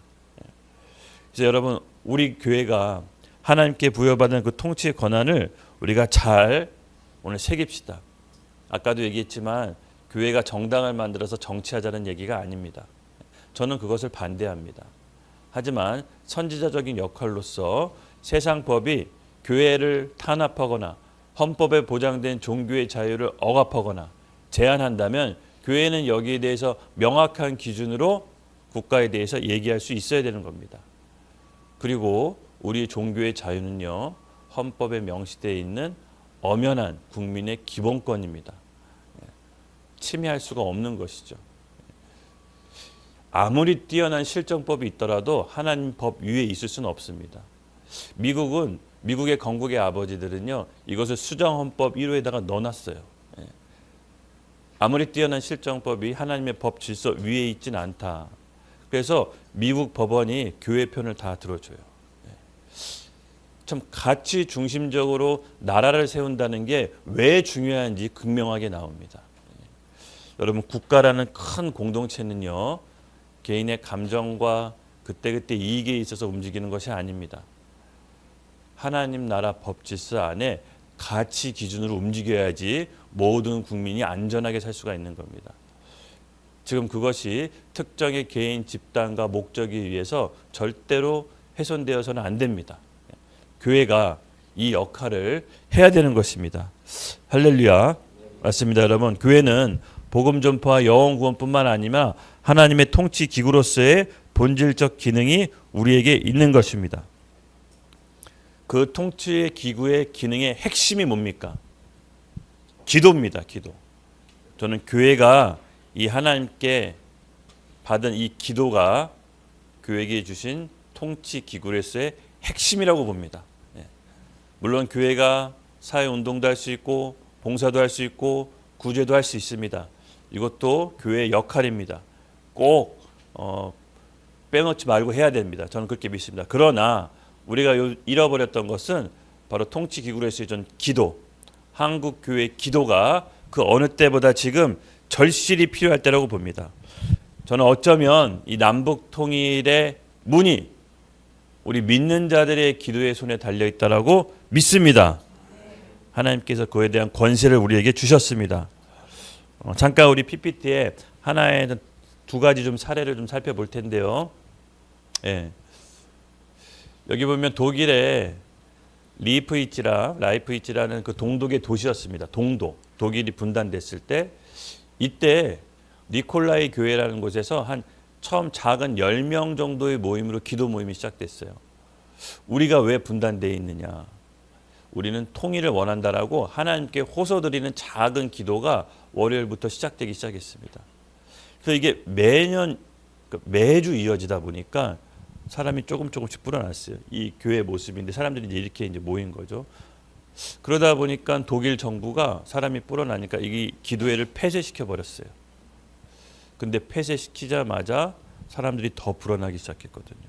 Speaker 1: 그래서 여러분 우리 교회가 하나님께 부여받은 그 통치의 권한을 우리가 잘 오늘 새깁시다. 아까도 얘기했지만 교회가 정당을 만들어서 정치하자는 얘기가 아닙니다. 저는 그것을 반대합니다. 하지만 선지자적인 역할로서 세상 법이 교회를 탄압하거나 헌법에 보장된 종교의 자유를 억압하거나 제한한다면 교회는 여기에 대해서 명확한 기준으로 국가에 대해서 얘기할 수 있어야 되는 겁니다. 그리고 우리 종교의 자유는요. 헌법에 명시되어 있는 엄연한 국민의 기본권입니다. 침해할 수가 없는 것이죠. 아무리 뛰어난 실정법이 있더라도 하나님 법 위에 있을 수는 없습니다. 미국의 건국의 아버지들은요. 이것을 수정헌법 1호에다가 넣어놨어요. 아무리 뛰어난 실정법이 하나님의 법 질서 위에 있지는 않다. 그래서 미국 법원이 교회 편을 다 들어줘요. 참 가치 중심적으로 나라를 세운다는 게 왜 중요한지 극명하게 나옵니다. 여러분 국가라는 큰 공동체는요. 개인의 감정과 그때그때 이익에 있어서 움직이는 것이 아닙니다. 하나님 나라 법 질서 안에 가치 기준으로 움직여야지 모든 국민이 안전하게 살 수가 있는 겁니다. 지금 그것이 특정의 개인 집단과 목적에 의해서 절대로 훼손되어서는 안 됩니다. 교회가 이 역할을 해야 되는 것입니다. 할렐루야. 맞습니다, 여러분. 교회는 복음 전파와 영혼 구원뿐만 아니라 하나님의 통치 기구로서의 본질적 기능이 우리에게 있는 것입니다. 그 통치의 기구의 기능의 핵심이 뭡니까? 기도입니다. 기도. 저는 교회가 이 하나님께 받은 이 기도가 교회에게 주신 통치 기구로서의 핵심이라고 봅니다. 물론 교회가 사회운동도 할 수 있고 봉사도 할 수 있고 구제도 할 수 있습니다. 이것도 교회의 역할입니다. 꼭 빼놓지 말고 해야 됩니다. 저는 그렇게 믿습니다. 그러나 우리가 잃어버렸던 것은 바로 통치 기구로서의 전 기도, 한국 교회의 기도가 그 어느 때보다 지금 절실히 필요할 때라고 봅니다. 저는 어쩌면 이 남북 통일의 문이 우리 믿는 자들의 기도의 손에 달려 있다라고 믿습니다. 하나님께서 그에 대한 권세를 우리에게 주셨습니다. 잠깐 우리 PPT에 하나의 두 가지 좀 사례를 좀 살펴볼 텐데요. 여기 보면 독일의 라이프치라는 그 동독의 도시였습니다. 독일이 분단됐을 때 이때 니콜라이 교회라는 곳에서 한 처음 작은 10명 정도의 모임으로 기도 모임이 시작됐어요. 우리가 왜 분단되어 있느냐? 우리는 통일을 원한다라고 하나님께 호소드리는 작은 기도가 월요일부터 시작되기 시작했습니다. 그래서 이게 매주 이어지다 보니까 사람이 조금씩 불어났어요. 이 교회 모습인데 사람들이 이제 이렇게 이제 모인 거죠. 그러다 보니까 독일 정부가 사람이 불어나니까 이 기도회를 폐쇄시켜 버렸어요. 근데 폐쇄시키자마자 사람들이 더 불어나기 시작했거든요.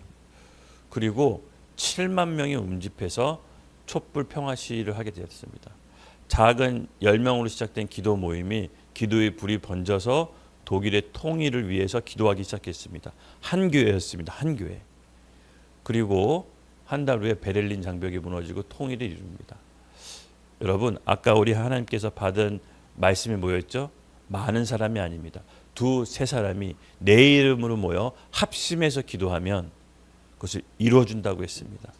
Speaker 1: 그리고 7만 명이 움집해서 촛불 평화 시위를 하게 되었습니다. 작은 10명으로 시작된 기도 모임이 기도의 불이 번져서 독일의 통일을 위해서 기도하기 시작했습니다. 한 교회였습니다. 한 교회. 그리고 한 달 후에 베를린 장벽이 무너지고 통일을 이룹니다. 여러분, 아까 우리 하나님께서 받은 말씀이 뭐였죠? 많은 사람이 아닙니다. 2-3 사람이 내 이름으로 모여 합심해서 기도하면 그것을 이루어준다고 했습니다.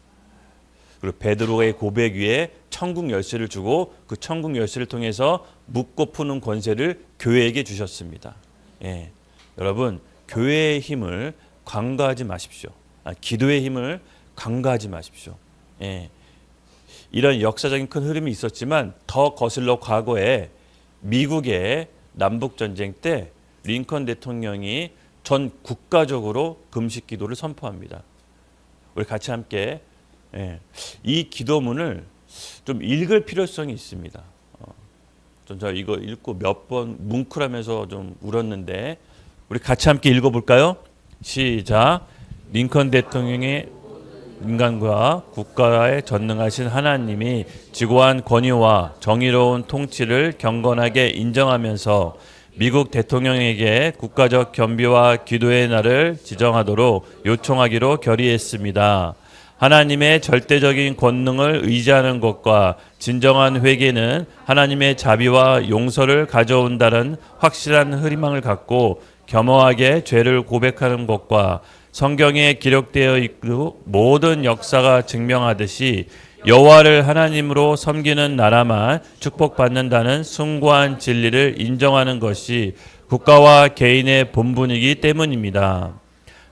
Speaker 1: 그리고 베드로의 고백 위에 천국 열쇠를 주고 그 천국 열쇠를 통해서 묶고 푸는 권세를 교회에게 주셨습니다. 예. 여러분, 교회의 힘을 간과하지 마십시오. 기도의 힘을 간과하지 마십시오. 예. 이런 역사적인 큰 흐름이 있었지만 더 거슬러 과거에 미국의 남북전쟁 때 링컨 대통령이 전 국가적으로 금식 기도를 선포합니다. 우리 같이 함께 이 기도문을 좀 읽을 필요성이 있습니다. 저 이거 읽고 몇 번 뭉클하면서 좀 울었는데 우리 같이 함께 읽어볼까요? 시작. 링컨 대통령의 인간과 국가에 전능하신 하나님이 지고한 권위와 정의로운 통치를 경건하게 인정하면서 미국 대통령에게 국가적 겸비와 기도의 날을 지정하도록 요청하기로 결의했습니다. 하나님의 절대적인 권능을 의지하는 것과 진정한 회개는 하나님의 자비와 용서를 가져온다는 확실한 희망을 갖고 겸허하게 죄를 고백하는 것과 성경에 기록되어 있고 모든 역사가 증명하듯이 여호와를 하나님으로 섬기는 나라만 축복받는다는 숭고한 진리를 인정하는 것이 국가와 개인의 본분이기 때문입니다.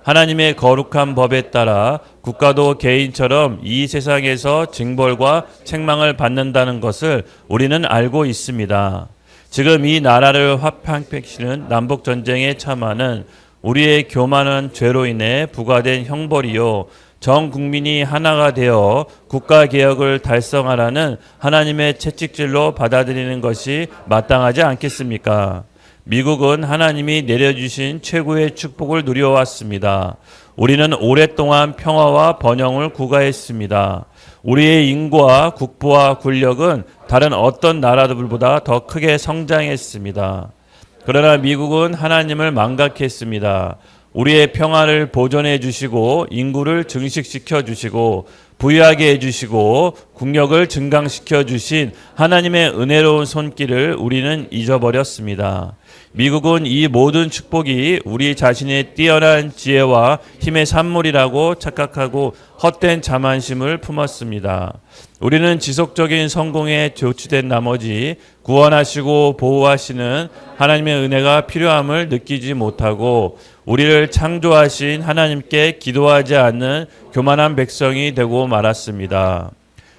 Speaker 1: 하나님의 거룩한 법에 따라 국가도 개인처럼 이 세상에서 징벌과 책망을 받는다는 것을 우리는 알고 있습니다. 지금 이 나라를 화팽시키는 남북전쟁에 참하는 우리의 교만한 죄로 인해 부과된 형벌이요, 전 국민이 하나가 되어 국가개혁을 달성하라는 하나님의 채찍질로 받아들이는 것이 마땅하지 않겠습니까? 미국은 하나님이 내려주신 최고의 축복을 누려왔습니다. 우리는 오랫동안 평화와 번영을 구가했습니다. 우리의 인구와 국부와 군력은 다른 어떤 나라들보다 더 크게 성장했습니다. 그러나 미국은 하나님을 망각했습니다. 우리의 평화를 보존해 주시고 인구를 증식시켜 주시고 부유하게 해주시고 국력을 증강시켜 주신 하나님의 은혜로운 손길을 우리는 잊어버렸습니다. 미국은 이 모든 축복이 우리 자신의 뛰어난 지혜와 힘의 산물이라고 착각하고 헛된 자만심을 품었습니다. 우리는 지속적인 성공에 조치된 나머지 구원하시고 보호하시는 하나님의 은혜가 필요함을 느끼지 못하고 우리를 창조하신 하나님께 기도하지 않는 교만한 백성이 되고 말았습니다.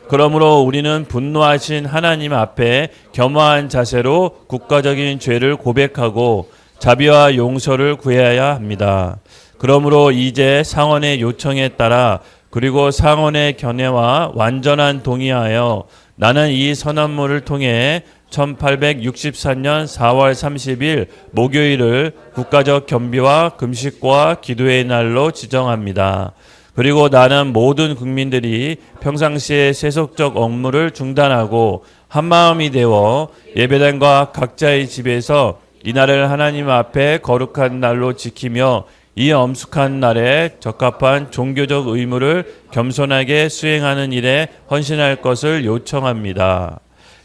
Speaker 1: 그러므로 우리는 분노하신 하나님 앞에 겸허한 자세로 국가적인 죄를 고백하고 자비와 용서를 구해야 합니다. 그러므로 이제 상원의 요청에 따라 그리고 상원의 견해와 완전한 동의하여 나는 이 선언문을 통해 1864년 4월 30일 목요일을 국가적 겸비와 금식과 기도의 날로 지정합니다. 그리고 나는 모든 국민들이 평상시에 세속적 업무를 중단하고 한마음이 되어 예배당과 각자의 집에서 이 날을 하나님 앞에 거룩한 날로 지키며 이 엄숙한 날에 적합한 종교적 의무를 겸손하게 수행하는 일에 헌신할 것을 요청합니다.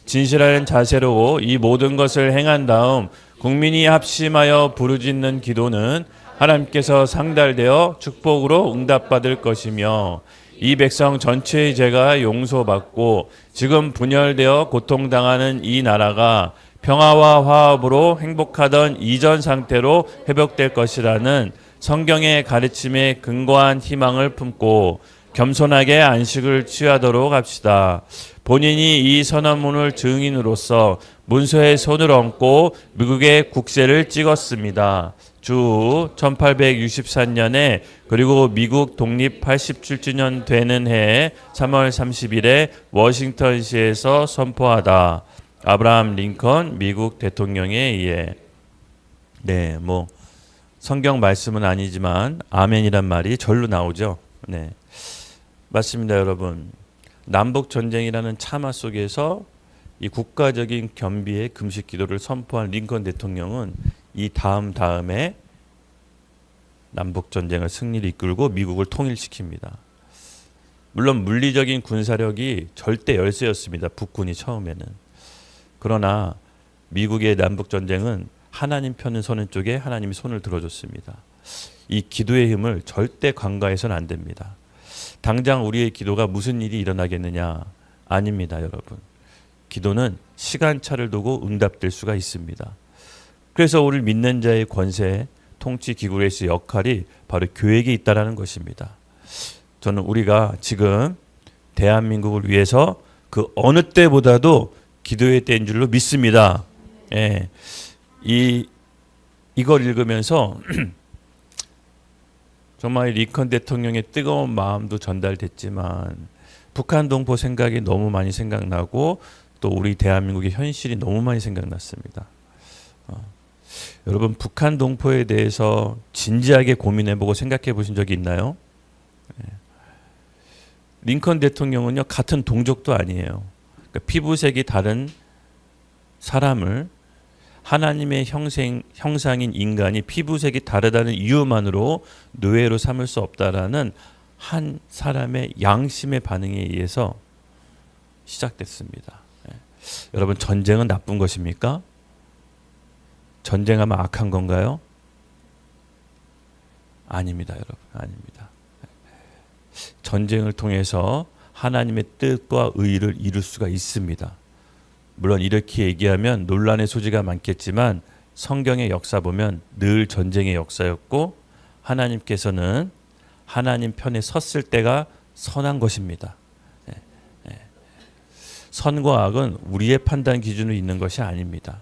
Speaker 1: 진실한 자세로 이 모든 것을 행한 다음 국민이 합심하여 부르짖는 기도는 하나님께서 상달되어 축복으로 응답받을 것이며 이 백성 전체의 죄가 용서받고 지금 분열되어 고통당하는 이 나라가 평화와 화합으로 행복하던 이전 상태로 회복될 것이라는 성경의 가르침에 근거한 희망을 품고 겸손하게 안식을 취하도록 합시다. 본인이 이 선언문을 증인으로서 문서에 손을 얹고 미국의 국세를 찍었습니다. 주 1864년에 그리고 미국 독립 87주년 되는 해 3월 30일에 워싱턴시에서 선포하다. 아브라함 링컨 미국 대통령에 의해. 네, 뭐 성경 말씀은 아니지만 아멘이란 말이 절로 나오죠. 네, 맞습니다, 여러분. 남북 전쟁이라는 참화 속에서 이 국가적인 겸비의 금식 기도를 선포한 링컨 대통령은 이 다음에 남북 전쟁을 승리를 이끌고 미국을 통일시킵니다. 물론 물리적인 군사력이 절대 열세였습니다. 북군이 처음에는. 그러나 미국의 남북 전쟁은 하나님 편을 서는 쪽에 하나님이 손을 들어줬습니다. 이 기도의 힘을 절대 간과해서는 안 됩니다. 당장 우리의 기도가 무슨 일이 일어나겠느냐? 아닙니다, 여러분. 기도는 시간차를 두고 응답될 수가 있습니다. 그래서 우리 믿는 자의 권세, 통치 기구의 역할이 바로 교회에 있다라는 것입니다. 저는 우리가 지금 대한민국을 위해서 그 어느 때보다도 기도의 때인 줄로 믿습니다. 예. 이걸 읽으면서 정말 링컨 대통령의 뜨거운 마음도 전달됐지만 북한 동포 생각이 너무 많이 생각나고 또 우리 대한민국의 현실이 너무 많이 생각났습니다. 여러분 북한 동포에 대해서 진지하게 고민해보고 생각해 보신 적이 있나요? 링컨 대통령은요 같은 동족도 아니에요. 그러니까 피부색이 다른 사람을 하나님의 형상인 인간이 피부색이 다르다는 이유만으로 노예로 삼을 수 없다라는 한 사람의 양심의 반응에 의해서 시작됐습니다. 여러분 전쟁은 나쁜 것입니까? 전쟁하면 악한 건가요? 아닙니다, 여러분. 아닙니다. 전쟁을 통해서 하나님의 뜻과 의를 이룰 수가 있습니다. 물론 이렇게 얘기하면 논란의 소지가 많겠지만 성경의 역사 보면 늘 전쟁의 역사였고 하나님께서는 하나님 편에 섰을 때가 선한 것입니다. 선과 악은 우리의 판단 기준으로 있는 것이 아닙니다.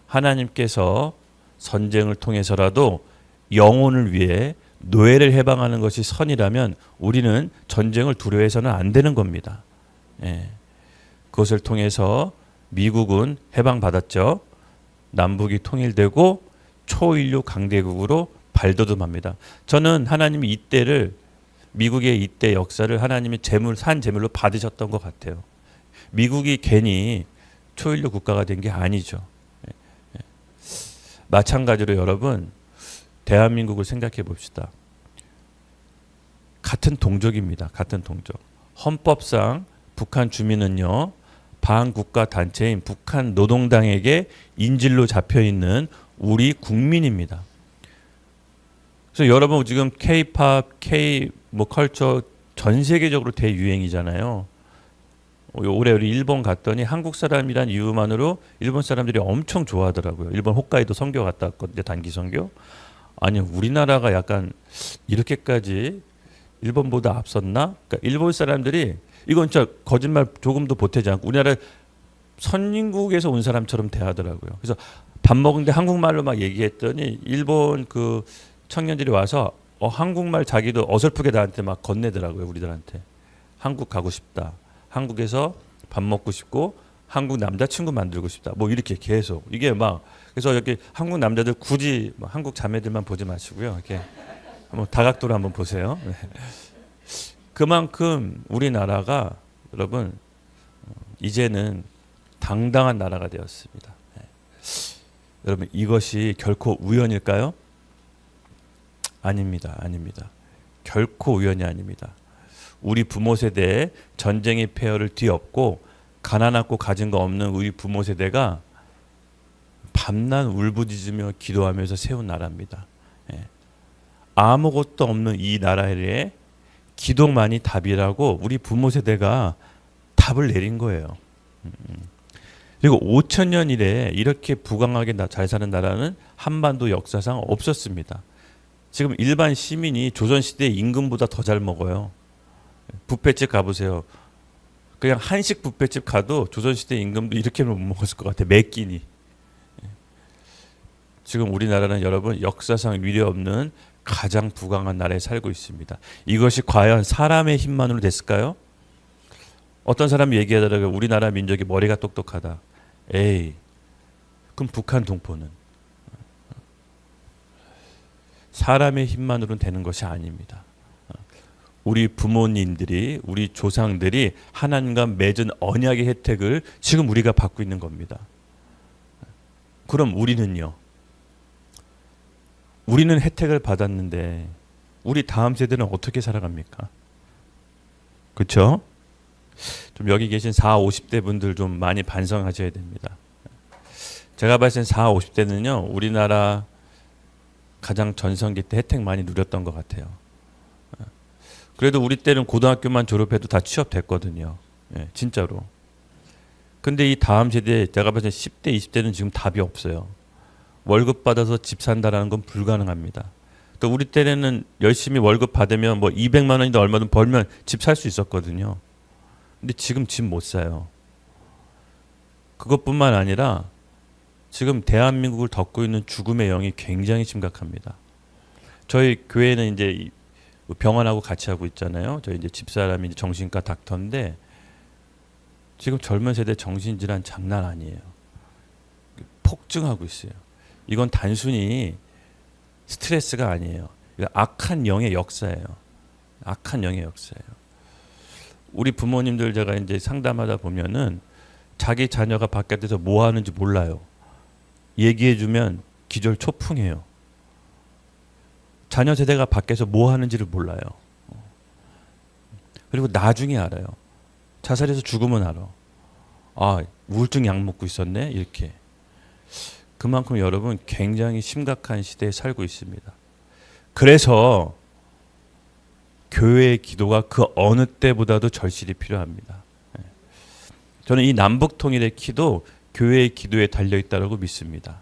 Speaker 1: 하나님께서 전쟁을 통해서라도 영혼을 위해 노예를 해방하는 것이 선이라면 우리는 전쟁을 두려워해서는 안 되는 겁니다. 그것을 통해서 미국은 해방받았죠. 남북이 통일되고 초인류 강대국으로 발돋움합니다. 저는 하나님이 이때를 미국의 이때 역사를 하나님이 산 제물로 받으셨던 것 같아요. 미국이 괜히 초인류 국가가 된 게 아니죠. 마찬가지로 여러분 대한민국을 생각해 봅시다. 같은 동족입니다. 같은 동족. 헌법상 북한 주민은요. 반국가 단체인 북한 노동당에게 인질로 잡혀있는 우리 국민입니다. 그래서 여러분 지금 K-팝, 컬처 전 세계적으로 대유행이잖아요. 올해 우리 일본 갔더니 한국 사람이란 이유만으로 일본 사람들이 엄청 좋아하더라고요. 일본 홋카이도 선교 갔다 왔거든요. 단기 선교. 아니 우리나라가 약간 이렇게까지 일본보다 앞섰나? 그러니까 일본 사람들이 이건 진짜 거짓말 조금도 보태지 않고 우리나라 선진국에서 온 사람처럼 대하더라고요. 그래서 밥 먹는데 한국말로 막 얘기했더니 일본 그 청년들이 와서 한국말 자기도 어설프게 나한테 막 건네더라고요. 우리들한테. 한국 가고 싶다. 한국에서 밥 먹고 싶고 한국 남자친구 만들고 싶다. 뭐 이렇게 계속 이게 막 그래서 이렇게 한국 남자들 굳이 한국 자매들만 보지 마시고요. 이렇게 한번 다각도로 한번 보세요. 그만큼 우리나라가 여러분 이제는 당당한 나라가 되었습니다. 여러분 이것이 결코 우연일까요? 아닙니다. 아닙니다. 결코 우연이 아닙니다. 우리 부모 세대에 전쟁의 폐허를 뒤엎고 가난하고 가진 거 없는 우리 부모 세대가 밤낮 울부짖으며 기도하면서 세운 나라입니다. 아무것도 없는 이 나라에 기도만이 답이라고 우리 부모 세대가 답을 내린 거예요. 그리고 5,000년 이래 이렇게 부강하게 잘 사는 나라는 한반도 역사상 없었습니다. 지금 일반 시민이 조선시대 임금보다 더 잘 먹어요. 뷔페집 가보세요. 그냥 한식 뷔페집 가도 조선시대 임금도 이렇게는 못 먹었을 것 같아. 매 끼니. 지금 우리나라는 여러분 역사상 위례 없는 가장 부강한 나라에 살고 있습니다. 이것이 과연 사람의 힘만으로 됐을까요? 어떤 사람이 얘기하더라고요. 우리나라 민족이 머리가 똑똑하다. 에이, 그럼 북한 동포는? 사람의 힘만으로는 되는 것이 아닙니다. 우리 부모님들이, 우리 조상들이 하나님과 맺은 언약의 혜택을 지금 우리가 받고 있는 겁니다. 그럼 우리는요? 우리는 혜택을 받았는데 우리 다음 세대는 어떻게 살아갑니까? 그렇죠? 좀 여기 계신 40, 50대 분들 좀 많이 반성하셔야 됩니다. 제가 봤을 땐 40, 50대는요. 우리나라 가장 전성기 때 혜택 많이 누렸던 것 같아요. 그래도 우리 때는 고등학교만 졸업해도 다 취업됐거든요. 예, 진짜로. 근데 이 다음 세대, 제가 봤을 때 10대, 20대는 지금 답이 없어요. 월급 받아서 집 산다라는 건 불가능합니다. 또 우리 때는 열심히 월급 받으면 뭐 200만 원이나 얼마든 벌면 집 살 수 있었거든요. 근데 지금 집 못 사요. 그것뿐만 아니라 지금 대한민국을 덮고 있는 죽음의 영이 굉장히 심각합니다. 저희 교회는 이제 병원하고 같이 하고 있잖아요. 저희 이제 집사람이 이제 정신과 닥터인데 지금 젊은 세대 정신질환 장난 아니에요. 폭증하고 있어요. 이건 단순히 스트레스가 아니에요. 악한 영의 역사예요. 악한 영의 역사예요. 우리 부모님들 제가 이제 상담하다 보면은 자기 자녀가 바깥에서 뭐 하는지 몰라요. 얘기해주면 기절초풍해요. 자녀 세대가 밖에서 뭐 하는지를 몰라요. 그리고 나중에 알아요. 자살해서 죽으면 알아. 아, 우울증 약 먹고 있었네? 이렇게. 그만큼 여러분 굉장히 심각한 시대에 살고 있습니다. 그래서 교회의 기도가 그 어느 때보다도 절실히 필요합니다. 저는 이 남북 통일의 기도 교회의 기도에 달려있다고 믿습니다.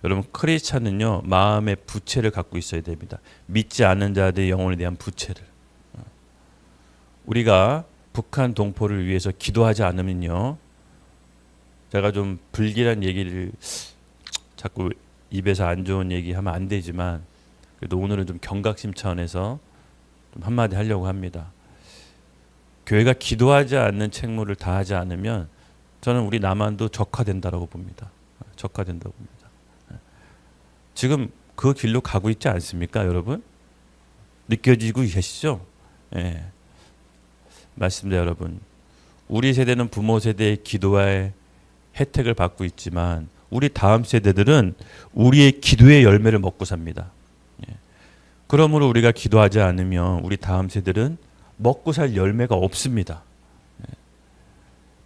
Speaker 1: 여러분 크리스찬은요 마음의 부채를 갖고 있어야 됩니다. 믿지 않는 자들의 영혼에 대한 부채를. 우리가 북한 동포를 위해서 기도하지 않으면요, 제가 좀 불길한 얘기를 자꾸 입에서 안 좋은 얘기하면 안 되지만 그래도 오늘은 좀 경각심 차원에서 좀 한마디 하려고 합니다. 교회가 기도하지 않는 책무를 다하지 않으면 저는 우리 남한도 적화된다라고 봅니다. 적화된다고 봅니다. 지금 그 길로 가고 있지 않습니까, 여러분? 느껴지고 계시죠? 예. 맞습니다, 여러분. 우리 세대는 부모 세대의 기도와의 혜택을 받고 있지만 우리 다음 세대들은 우리의 기도의 열매를 먹고 삽니다. 예. 그러므로 우리가 기도하지 않으면 우리 다음 세대들은 먹고 살 열매가 없습니다. 예.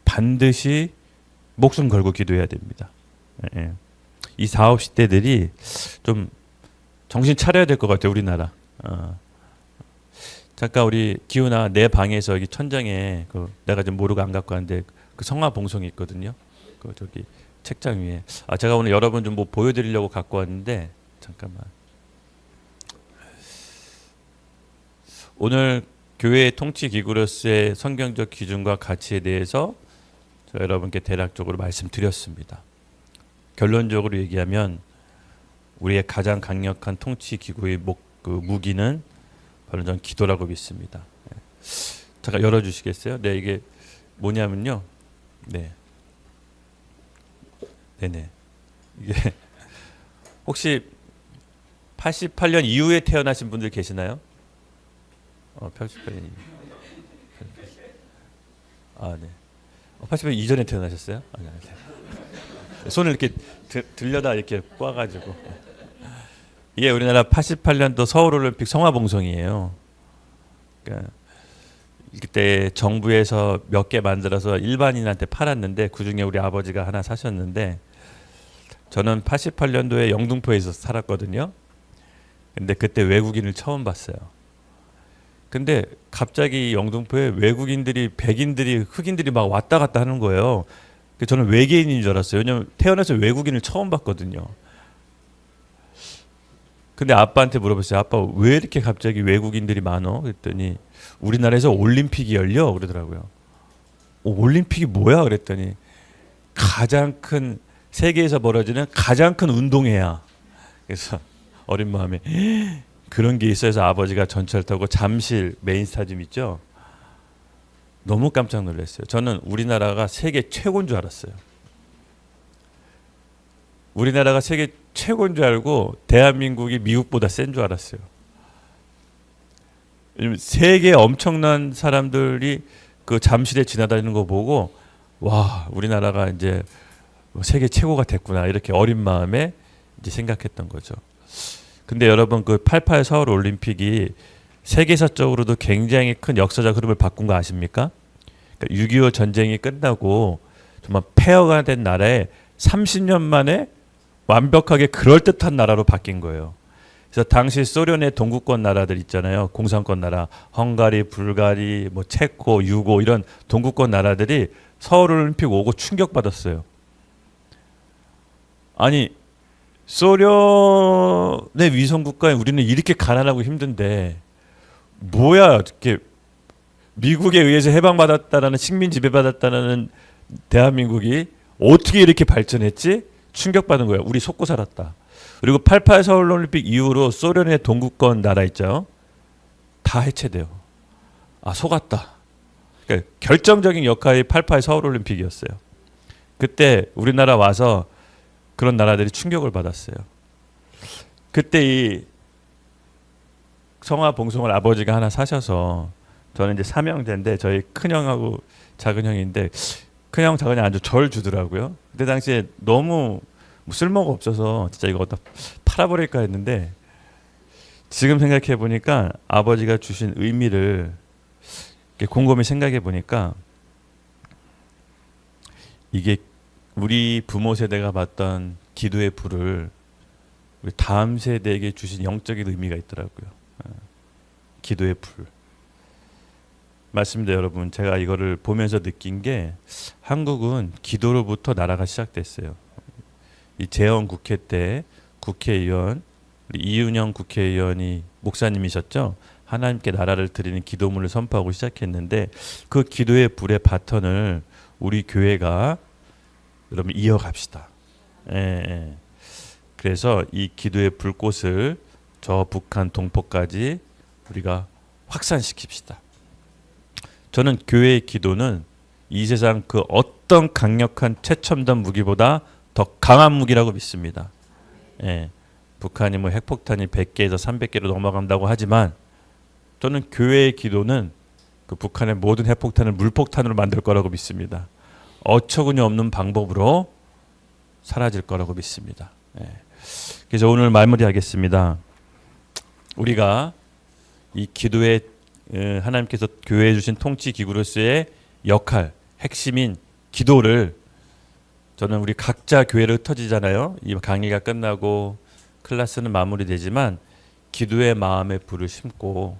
Speaker 1: 반드시 목숨 걸고 기도해야 됩니다. 예. 이 40, 50대들이 좀 정신 차려야 될 것 같아요, 우리나라. 잠깐 우리 기훈아 내 방에서 여기 천장에 그 내가 좀 모르고 안 갖고 왔는데 그 성화 봉송이 있거든요. 그 저기 책장 위에. 아 제가 오늘 여러분 좀 뭐 보여드리려고 갖고 왔는데 잠깐만. 오늘 교회 통치 기구로서의 성경적 기준과 가치에 대해서 저 여러분께 대략적으로 말씀드렸습니다. 결론적으로 얘기하면 우리의 가장 강력한 통치 기구의 그 무기는 바로 전 기도라고 믿습니다. 잠깐 열어주시겠어요? 네, 이게 뭐냐면요. 네, 네네. 이게 혹시 88년 이후에 태어나신 분들 계시나요? 88년 이후. 아, 네. 88년 이전에 태어나셨어요? 아니, 아니. 손을 이렇게 들려다 이렇게 꽈가지고. 이게 우리나라 88년도 서울올림픽 성화봉송이에요. 그러니까 그때 정부에서 몇 개 만들어서 일반인한테 팔았는데 그중에 우리 아버지가 하나 사셨는데 저는 88년도에 영등포에서 살았거든요. 근데 그때 외국인을 처음 봤어요. 근데 갑자기 영등포에 외국인들이, 백인들이, 흑인들이 막 왔다 갔다 하는 거예요. 저는 외계인인 줄 알았어요. 왜냐면 태어나서 외국인을 처음 봤거든요. 근데 아빠한테 물어봤어요. 아빠 왜 이렇게 갑자기 외국인들이 많어? 그랬더니 우리나라에서 올림픽이 열려 그러더라고요. 올림픽이 뭐야? 그랬더니 가장 큰 세계에서 벌어지는 가장 큰 운동회야. 그래서 어린 마음에 그런 게 있어서 아버지가 전철 타고 잠실 메인 스타디움 있죠. 너무 깜짝 놀랐어요. 저는 우리나라가 세계 최고인 줄 알았어요. 우리나라가 세계 최고인 줄 알고 대한민국이 미국보다 센 줄 알았어요. 세계 엄청난 사람들이 그 잠실에 지나다니는 거 보고 와, 우리나라가 이제 세계 최고가 됐구나 이렇게 어린 마음에 이제 생각했던 거죠. 근데 여러분 그 88 서울 올림픽이 세계사적으로도 굉장히 큰 역사적 흐름을 바꾼 거 아십니까? 그러니까 6.25 전쟁이 끝나고 정말 폐허가 된 나라에 30년 만에 완벽하게 그럴듯한 나라로 바뀐 거예요. 그래서 당시 소련의 동구권 나라들 있잖아요. 공산권 나라, 헝가리, 불가리, 뭐 체코, 유고 이런 동구권 나라들이 서울 올림픽 오고 충격받았어요. 아니 소련의 위성 국가에 우리는 이렇게 가난하고 힘든데 뭐야 이렇게 미국에 의해서 해방받았다라는 식민 지배받았다는 대한민국이 어떻게 이렇게 발전했지? 충격받은 거예요. 우리 속고 살았다. 그리고 88 서울올림픽 이후로 소련의 동구권 나라 있죠. 다 해체돼요. 아, 속았다. 그러니까 결정적인 역할이 88 서울올림픽이었어요. 그때 우리나라 와서 그런 나라들이 충격을 받았어요. 그때 이 성화봉송을 아버지가 하나 사셔서 저는 이제 삼형제인데 저희 큰형하고 작은형인데 큰형 작은형 아주 절 주더라고요. 그때 당시에 너무 쓸모가 없어서 진짜 이거 어디다 팔아버릴까 했는데 지금 생각해 보니까 아버지가 주신 의미를 곰곰이 생각해 보니까 이게 우리 부모 세대가 봤던 기도의 불을 우리 다음 세대에게 주신 영적인 의미가 있더라고요. 기도의 불. 맞습니다, 여러분. 제가 이거를 보면서 느낀 게 한국은 기도로부터 나라가 시작됐어요. 이 재헌 국회 때 국회의원 우리 이윤영 국회의원이 목사님이셨죠. 하나님께 나라를 드리는 기도문을 선포하고 시작했는데 그 기도의 불의 바턴을 우리 교회가 여러분 이어갑시다. 예, 예. 그래서 이 기도의 불꽃을 저 북한 동포까지 우리가 확산시킵시다. 저는 교회의 기도는 이 세상 그 어떤 강력한 최첨단 무기보다 더 강한 무기라고 믿습니다. 예. 북한이 뭐 핵폭탄이 100개에서 300개로 넘어간다고 하지만 저는 교회의 기도는 그 북한의 모든 핵폭탄을 물폭탄으로 만들 거라고 믿습니다. 어처구니 없는 방법으로 사라질 거라고 믿습니다. 예. 그래서 오늘 마무리하겠습니다. 우리가 이 기도의 하나님께서 교회에 주신 통치 기구로서의 역할, 핵심인 기도를 저는 우리 각자 교회를 흩어지잖아요. 이 강의가 끝나고 클래스는 마무리되지만 기도의 마음의 불을 심고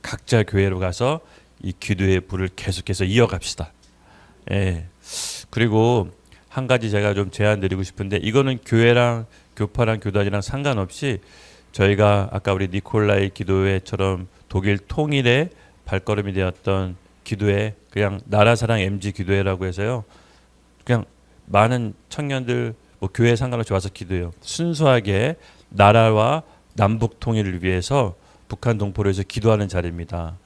Speaker 1: 각자 교회로 가서 이 기도의 불을 계속해서 이어갑시다. 예. 그리고 한 가지 제가 좀 제안 드리고 싶은데 이거는 교회랑 교파랑 교단이랑 상관없이 저희가 아까 우리 니콜라이 기도회처럼 독일 통일의 발걸음이 되었던 기도회, 그냥 나라사랑 MG 기도회라고 해서요. 그냥 많은 청년들 뭐 교회 상관없이 와서 기도해요. 순수하게 나라와 남북 통일을 위해서 북한 동포를 위해서 기도하는 자리입니다.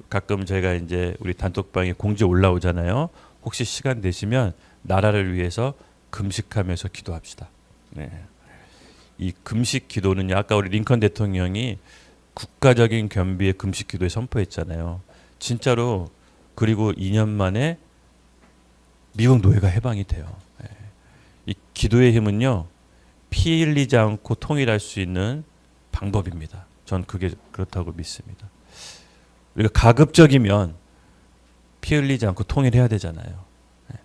Speaker 1: 가끔 저희가 이제 우리 단톡방에 공지 올라오잖아요. 혹시 시간 되시면 나라를 위해서 금식하면서 기도합시다. 네. 이 금식 기도는요. 아까 우리 링컨 대통령이 국가적인 겸비의 금식 기도에 선포했잖아요. 진짜로 그리고 2년 만에 미국 노예가 해방이 돼요. 네. 이 기도의 힘은요. 피 흘리지 않고 통일할 수 있는 방법입니다. 전 그게 그렇다고 믿습니다. 우리가 가급적이면 피 흘리지 않고 통일해야 되잖아요. 네.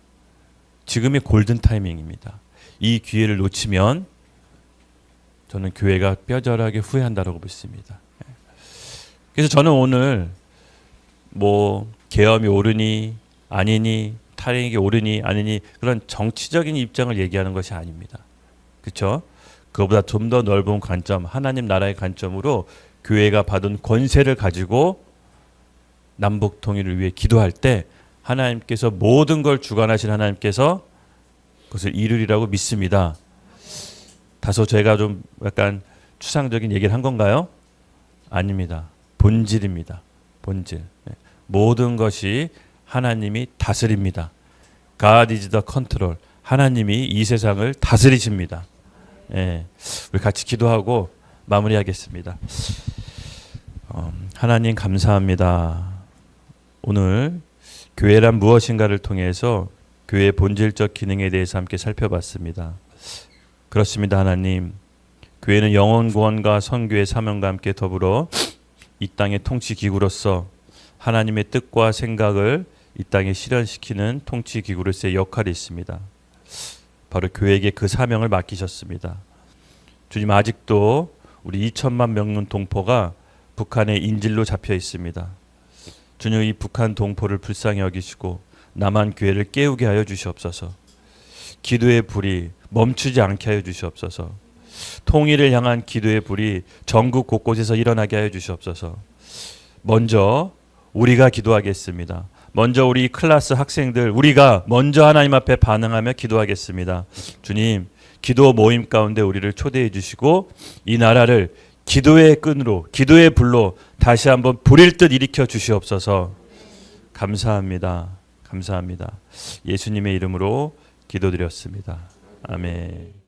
Speaker 1: 지금이 골든 타이밍입니다. 이 기회를 놓치면 저는 교회가 뼈저하게 후회한다고 믿습니다. 네. 그래서 저는 오늘 뭐 계엄이 옳으니 아니니 탈핵이 옳으니 아니니 그런 정치적인 입장을 얘기하는 것이 아닙니다. 그렇죠? 그거보다 좀 더 넓은 관점, 하나님 나라의 관점으로 교회가 받은 권세를 가지고 남북 통일을 위해 기도할 때 하나님께서 모든 걸 주관하신 하나님께서 그것을 이루리라고 믿습니다. 다소 제가 좀 약간 추상적인 얘기를 한 건가요? 아닙니다. 본질입니다. 본질. 모든 것이 하나님이 다스립니다. God is the control. 하나님이 이 세상을 다스리십니다. 예, 우리 같이 기도하고 마무리하겠습니다. 하나님 감사합니다. 오늘 교회란 무엇인가를 통해서 교회의 본질적 기능에 대해서 함께 살펴봤습니다. 그렇습니다. 하나님, 교회는 영혼 구원과 선교의 사명과 함께 더불어 이 땅의 통치 기구로서 하나님의 뜻과 생각을 이 땅에 실현시키는 통치 기구로서의 역할이 있습니다. 바로 교회에게 그 사명을 맡기셨습니다. 주님, 아직도 우리 2천만 명륜 동포가 북한의 인질로 잡혀 있습니다. 주님, 이 북한 동포를 불쌍히 여기시고 남한 교회를 깨우게 하여 주시옵소서. 기도의 불이 멈추지 않게 하여 주시옵소서. 통일을 향한 기도의 불이 전국 곳곳에서 일어나게 하여 주시옵소서. 먼저 우리가 기도하겠습니다. 먼저 우리 클래스 학생들, 우리가 먼저 하나님 앞에 반응하며 기도하겠습니다. 주님, 기도 모임 가운데 우리를 초대해 주시고 이 나라를 기도의 끈으로, 기도의 불로 다시 한번 불일 듯 일으켜 주시옵소서. 감사합니다. 감사합니다. 예수님의 이름으로 기도드렸습니다. 아멘.